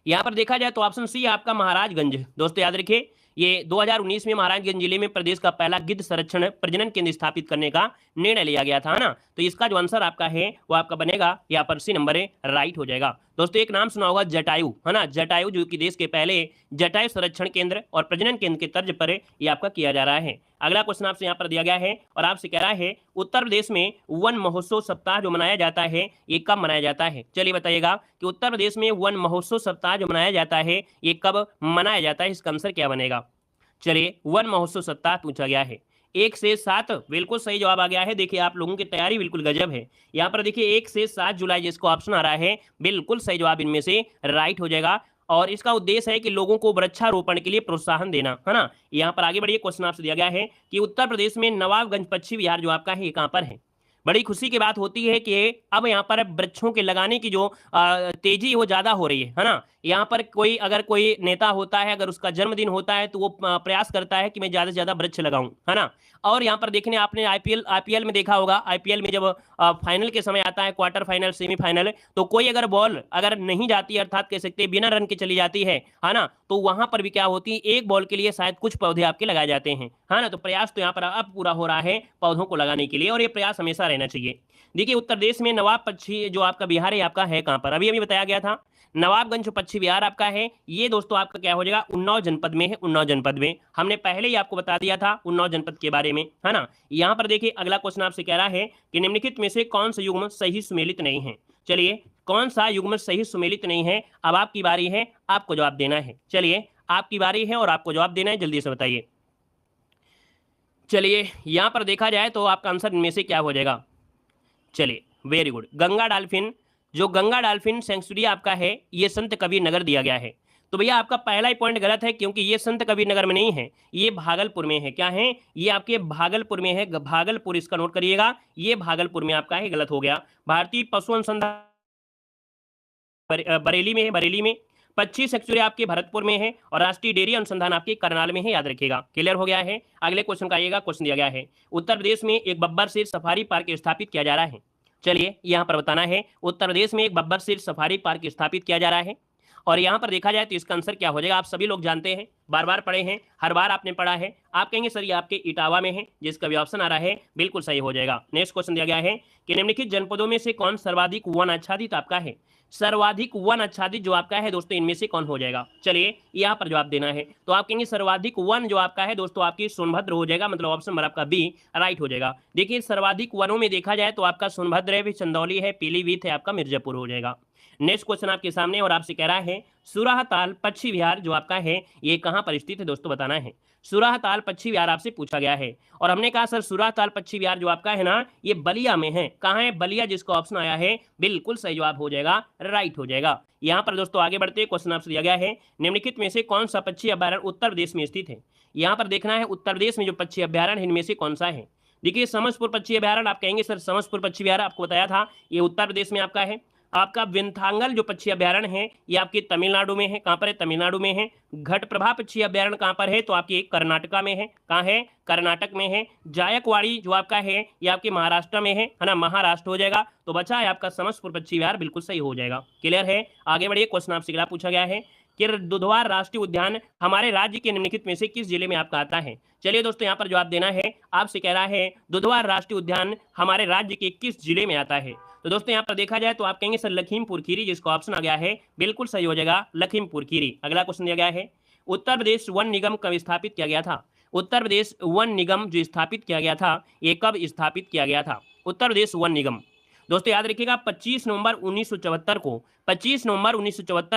यहाँ पर देखा जाए तो ऑप्शन सी आपका महाराजगंज। दोस्तों याद रखिए ये 2019 में महाराजगंज जिले में प्रदेश का पहला गिद्ध संरक्षण प्रजनन केंद्र स्थापित करने का निर्णय लिया गया था ना। तो इसका जो आंसर आपका है वो आपका बनेगा यहाँ पर सी नंबर राइट हो जाएगा। दोस्तों एक नाम सुना होगा जटायु, है ना। जटायु जो कि देश के पहले जटायु संरक्षण केंद्र और प्रजनन केंद्र के तर्ज पर ये आपका किया जा रहा है। अगला क्वेश्चन आपसे यहाँ पर दिया गया है और आपसे कह रहा है उत्तर प्रदेश में वन महोत्सव सप्ताह जो मनाया जाता है ये कब मनाया जाता है। चलिए बताइएगा कि उत्तर प्रदेश में वन महोत्सव सप्ताह जो मनाया जाता है ये कब मनाया जाता है, इसका आंसर क्या बनेगा। चलिए वन महोत्सव सप्ताह पूछा गया है 1 से 7, बिल्कुल सही जवाब आ गया है। देखिए आप लोगों की तैयारी बिल्कुल गजब है। यहाँ पर देखिए 1 से 7 जुलाई जिसको ऑप्शन आ रहा है बिल्कुल सही जवाब इनमें से राइट हो जाएगा। और इसका उद्देश्य है कि लोगों को वृक्षारोपण के लिए प्रोत्साहन देना, है ना। यहाँ पर आगे बढ़िए क्वेश्चन आपसे दिया गया है कि उत्तर प्रदेश में नवाबगंज पक्षी विहार जो आपका है ये कहाँ पर है। बड़ी खुशी की बात होती है कि अब यहाँ पर वृक्षों के लगाने की जो तेजी वो ज्यादा हो रही है ना। यहाँ पर अगर कोई नेता होता है, अगर उसका जन्मदिन होता है तो वो प्रयास करता है कि मैं ज्यादा से ज्यादा वृक्ष लगाऊं, है ना। और यहाँ पर देखने आपने आईपीएल में देखा होगा, आईपीएल में जब फाइनल के समय आता है, क्वार्टर फाइनल, सेमीफाइनल, तो कोई अगर बॉल अगर नहीं जाती, अर्थात कह सकते हैं बिना रन के चली जाती है ना, तो वहां पर भी क्या होती है, एक बॉल के लिए शायद कुछ पौधे आपके लगाए जाते हैं, है ना। तो प्रयास तो यहाँ पर अब पूरा हो रहा है पौधों को लगाने के लिए और ये प्रयास हमेशा रहना चाहिए। देखिए उत्तर प्रदेश में नवाब पक्षी जो आपका बिहार है आपका है कहाँ पर, अभी अभी बताया गया था नवाबगंज पक्षी विहार आपका है। ये दोस्तों आपका क्या हो जाएगा, उन्नाव जनपद में है। उन्नाव जनपद में हमने पहले ही आपको बता दिया था उन्नाव जनपद के बारे में, है ना। यहाँ पर देखिए अगला क्वेश्चन आपसे कह रहा है कि निम्नलिखित में से कौन सा युग्म सही सुमेलित नहीं है। चलिए कौन सा युग्म सही सुमेलित नहीं है, अब आपकी बारी है, आपको जवाब देना है। चलिए आपकी बारी है और आपको जवाब देना है, जल्दी से बताइए। चलिए यहाँ पर देखा जाए तो आपका आंसर इनमें से क्या हो जाएगा। चलिए वेरी गुड, गंगा डॉल्फिन। जो गंगा डॉल्फिन सेंचुरी आपका है ये संत कबीर नगर दिया गया है। तो भैया आपका पहला ही पॉइंट गलत है क्योंकि ये संत कबीर नगर में नहीं है, ये भागलपुर में है। क्या है ये आपके भागलपुर में है, भागलपुर, इसका नोट करिएगा, ये भागलपुर में आपका है, गलत हो गया। भारतीय पशु अनुसंधान बरेली में है, बरेली में। पक्षी सेंचुरी आपके भरतपुर में है और राष्ट्रीय डेयरी अनुसंधान आपके करनाल में है, याद रखिएगा। क्लियर हो गया है। अगले क्वेश्चन का आइएगा, क्वेश्चन दिया गया है उत्तर प्रदेश में एक बब्बर शेर सफारी पार्क स्थापित किया जा रहा है। चलिए यहाँ पर बताना है उत्तर प्रदेश में एक बब्बर शेर सफारी पार्क स्थापित किया जा रहा है और यहाँ पर देखा जाए तो इसका आंसर क्या हो जाएगा। आप सभी लोग जानते हैं, बार बार पढ़े हैं, हर बार आपने पढ़ा है। आप कहेंगे सर ये आपके इटावा में है, जिसका भी ऑप्शन आ रहा है बिल्कुल सही हो जाएगा। नेक्स्ट क्वेश्चन दिया गया है कि निम्नलिखित जनपदों में से कौन सर्वाधिक वन आच्छादित आपका है। सर्वाधिक वन आच्छादित जो आपका है दोस्तों इनमें से कौन हो जाएगा। चलिए यहाँ पर जवाब देना है तो आप कहेंगे सर्वाधिक वन जो आपका है दोस्तों आपकी सोनभद्र हो जाएगा, मतलब ऑप्शन नंबर आपका बी राइट हो जाएगा। देखिए सर्वाधिक वनों में देखा जाए तो आपका सोनभद्र है, चंदौली है, पीलीभीत है, आपका मिर्जापुर हो जाएगा। नेक्स्ट क्वेश्चन आपके सामने और आपसे कह रहा है सुराहताल पक्षी विहार जो आपका है ये कहाँ पर स्थित है दोस्तों, बताना है। सुराहताल पक्षी विहार आपसे पूछा गया है और हमने कहा सर सुराहताल पक्षी विहार जो आपका है ना ये बलिया में है। कहाँ है, बलिया, जिसका ऑप्शन आया है बिल्कुल सही जवाब हो जाएगा, राइट हो जाएगा। यहाँ पर दोस्तों आगे बढ़ते क्वेश्चन आपसे दिया गया है निम्नलिखित में से कौन सा पक्षी अभ्यारण्य उत्तर प्रदेश में स्थित है। यहाँ पर देखना है उत्तर प्रदेश में जो पक्षी अभ्यारण्य है इनमें से कौन सा है। देखिए समझपुर पक्षी अभ्यारण्य, आप कहेंगे सर समझपुर पक्षी विहार आपको बताया था ये उत्तर प्रदेश में आपका है। आपका विंथांगल जो पक्षी अभ्यारण्य है ये आपके तमिलनाडु में है। कहाँ पर है, तमिलनाडु में है। घटप्रभा पक्षी अभ्यारण्य कहाँ पर है, तो आपके कर्नाटका में है। कहाँ है, कर्नाटक में है। जायकवाड़ी जो आपका है ये आपके महाराष्ट्र में है ना, महाराष्ट्र हो जाएगा। तो बचा है आपका समस्तपुर पक्षी विहार, बिल्कुल सही हो जाएगा। क्लियर है। आगे बढ़िए, क्वेश्चन आपसे अगला पूछा गया है कि दुधवा राष्ट्रीय उद्यान हमारे राज्य के निम्नलिखित में से किस जिले में आपका आता है। चलिए दोस्तों यहाँ पर जवाब देना है, आपसे कह रहा है दुधवा राष्ट्रीय उद्यान हमारे राज्य के किस जिले में आता है। तो दोस्तों यहाँ पर देखा जाए तो आप कहेंगे सर लखीमपुर खीरी, जिसका ऑप्शन आ गया है बिल्कुल सही हो जाएगा, लखीमपुर खीरी। अगला क्वेश्चन दिया गया है उत्तर प्रदेश वन निगम कब स्थापित किया गया था। उत्तर प्रदेश वन निगम जो स्थापित किया गया था ये कब स्थापित किया गया था। उत्तर प्रदेश वन निगम दोस्तों याद रखिएगा 25 नवंबर 1974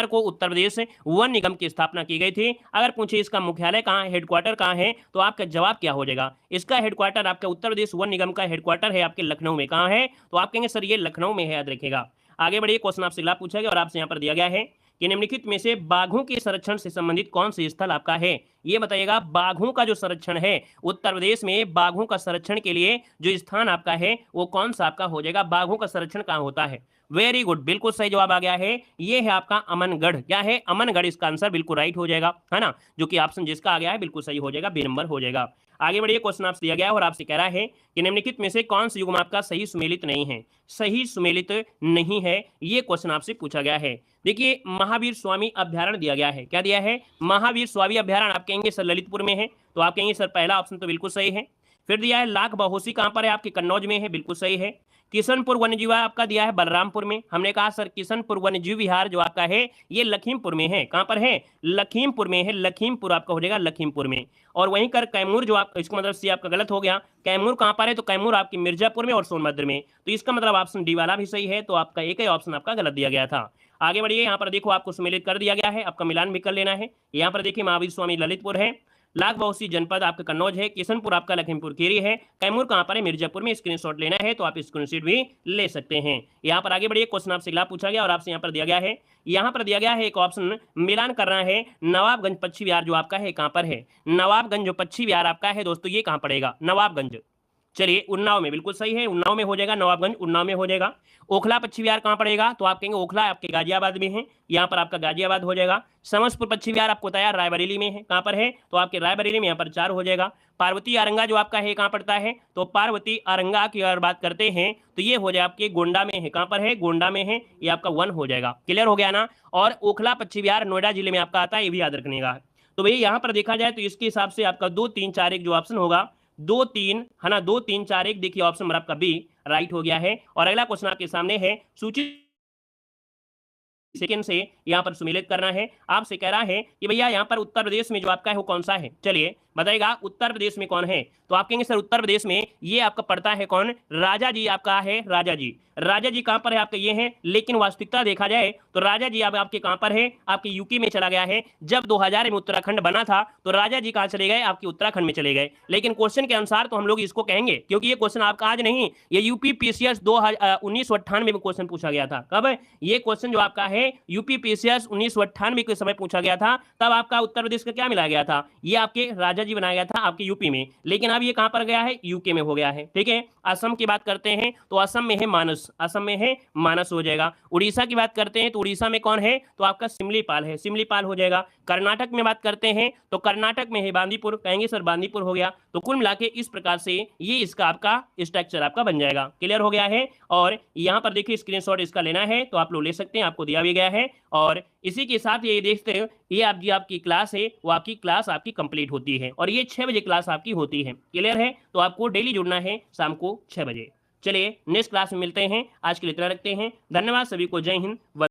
को उत्तर प्रदेश वन निगम की स्थापना की गई थी। अगर पूछे इसका मुख्यालय कहाँ है, हेडक्वार्टर कहाँ है, तो आपका जवाब क्या हो जाएगा? इसका हेडक्वार्टर आपका उत्तर प्रदेश वन निगम का हेडक्वार्टर है आपके लखनऊ में। कहाँ है? तो आप कहेंगे सर ये लखनऊ में है, याद रखिएगा। आगे बढ़िए, क्वेश्चन आपसे अगला पूछा गया और आपसे यहाँ पर दिया गया है कि निम्नलिखित में से बाघों के संरक्षण से संबंधित कौन सी स्थल आपका है? ये बताइएगा, बाघों का जो संरक्षण है उत्तर प्रदेश में, बाघों का संरक्षण के लिए जो स्थान आपका है वो कौन सा आपका हो जाएगा? बाघों का संरक्षण कहाँ होता है? वेरी गुड, बिल्कुल सही जवाब आ गया है। ये है आपका अमनगढ़। क्या है? अमनगढ़ इसका आंसर बिल्कुल राइट हो जाएगा, है ना, जो कि ऑप्शन जिसका आ गया है बिल्कुल सही हो जाएगा, बी नंबर हो जाएगा। आगे बढ़िए, क्वेश्चन आपसे दिया गया है और आपसे कह रहा है कि निम्नलिखित में से कौन सा युग्म आपका सही सुमेलित नहीं है? सही सुमेलित नहीं है, ये क्वेश्चन आपसे पूछा गया है। देखिए, महावीर स्वामी अभ्यारण्य दिया गया है। क्या दिया है? महावीर स्वामी अभ्यारण्य। आप कहेंगे सर ललितपुर में है, तो आप कहेंगे सर पहला ऑप्शन तो बिल्कुल सही है। फिर दिया है लाख बहोसी, कहां पर है? आपके कन्नौज में है, बिल्कुल सही है। किशनपुर वन्यजीव आपका दिया है बलरामपुर में। हमने कहा सर किशनपुर वन्यजीव विहार जो आपका है ये लखीमपुर में है। कहां पर है? लखीमपुर में है। लखीमपुर आपका हो जाएगा लखीमपुर में। और वहीं कर कैमूर जो आप, इसका मतलब सी आपका गलत हो गया। कैमूर कहां पर है? तो कैमूर आपकी मिर्जापुर में और सोनभद्र में। तो इसका मतलब ऑप्शन डी वाला भी सही है, तो आपका एक ही ऑप्शन आपका गलत दिया गया था। आगे बढ़िए, यहाँ पर देखो आपको सम्मिलित कर दिया गया है, आपका मिलान भी कर लेना है। यहाँ पर देखिए महावीर स्वामी ललितपुर है, लाख बहोसी जनपद आपका कन्नौज है, किशनपुर आपका लखीमपुर खीरी है, कैमूर कहां पर है? मिर्जापुर में। स्क्रीनशॉट लेना है तो आप स्क्रीनशॉट भी ले सकते हैं। यहाँ पर आगे बढ़िए, क्वेश्चन आपसे अगला पूछा गया और आपसे यहाँ पर दिया गया है, यहाँ पर दिया गया है एक ऑप्शन मिलान करना है। नवाबगंज पश्चिम विहार जो आपका है कहां पर है? नवाबगंज जो पश्चिम विहार आपका है दोस्तों ये कहां पड़ेगा? नवाबगंज। चलिए उन्नाव में, बिल्कुल सही है, उन्नाव में हो जाएगा। नवाबगंज उन्नाव में हो जाएगा। ओखला पश्चिम विहार कहां पड़ेगा? तो आप कहेंगे ओखला आपके गाजियाबाद में है, यहाँ पर आपका गाजियाबाद हो जाएगा। समस्तपुर पश्चिम विहार आपको तैयार रायबरेली में है। कहां पर है? तो आपके रायबरेली में, यहाँ पर 4 हो जाएगा। पार्वती आरंगा जो आपका है कहां पड़ता है? तो पार्वती आरंगा की अगर बात करते हैं तो ये हो जाए आपके गोंडा में है। कहां पर है? गोंडा में है, ये आपका 1 हो जाएगा। क्लियर हो गया ना? और ओखला पश्चिम विहार नोएडा जिले में आपका आता है, ये भी याद रखने का। तो भैया यहाँ पर देखा जाए तो इसके हिसाब से आपका 2 3 4 1 जो ऑप्शन होगा 2 3 है ना, 2 3 4 1, देखिए ऑप्शन नंबर आपका बी राइट हो गया है। और अगला क्वेश्चन आपके सामने है, सूची सेकंड से यहाँ पर सुमेलित करना है। आपसे कह रहा है कि भैया यहाँ पर उत्तर प्रदेश में जो आपका है वो कौन सा है? चलिए बताइएगा उत्तर प्रदेश में कौन है? तो आप कहेंगे सर उत्तर प्रदेश में ये आपका पड़ता है कौन? राजा जी आपका है, राजा जी। राजा जी कहां पर है? आपके ये है, लेकिन वास्तविकता देखा जाए तो राजा जी अब आपके कहां पर है? आपके यूपी में चला गया है। जब 2000 में उत्तराखंड बना था तो राजा जी कहां चले गए? आपके उत्तराखंड में चले गए। लेकिन क्वेश्चन के अनुसार तो हम लोग इसको कहेंगे, क्योंकि ये क्वेश्चन आपका आज नहीं, ये यूपी पीसीएस 1998 में क्वेश्चन पूछा गया था। कब? ये क्वेश्चन जो आपका है यूपी पीसीएस 1998 के समय पूछा गया था, तब आपका उत्तर प्रदेश का क्या मिला गया था? ये आपके राजा जी बनाया गया था आपके यूपी में, लेकिन अब ये कहां पर गया है? यूके में हो गया है। ठीक है। असम की बात करते हैं तो असम में है मानस, असम में है मानस हो जाएगा। उड़ीसा की बात करते हैं तो उड़ीसा में कौन है? तो आपका सिमलीपाल है, सिमलीपाल हो जाएगा। कर्नाटक में बात करते हैं तो कर्नाटक में है बांदीपुर, कहेंगे सर बांदीपुर हो गया। तो कुल मिला के इस प्रकार से ये इसका आपका स्ट्रक्चर आपका बन जाएगा। क्लियर हो गया है? और यहाँ पर देखिए स्क्रीनशॉट इसका लेना है तो आप लोग ले सकते हैं, आपको दिया भी गया है। और इसी के साथ ये देखते हैं, ये आपकी क्लास है वो आपकी क्लास आपकी कंप्लीट होती है और ये 6 बजे क्लास आपकी होती है। क्लियर है? तो आपको डेली जुड़ना है शाम को 6 बजे। चलिए नेक्स्ट क्लास में मिलते हैं, आज के लिए इतना रखते हैं। धन्यवाद सभी को, जय हिंद।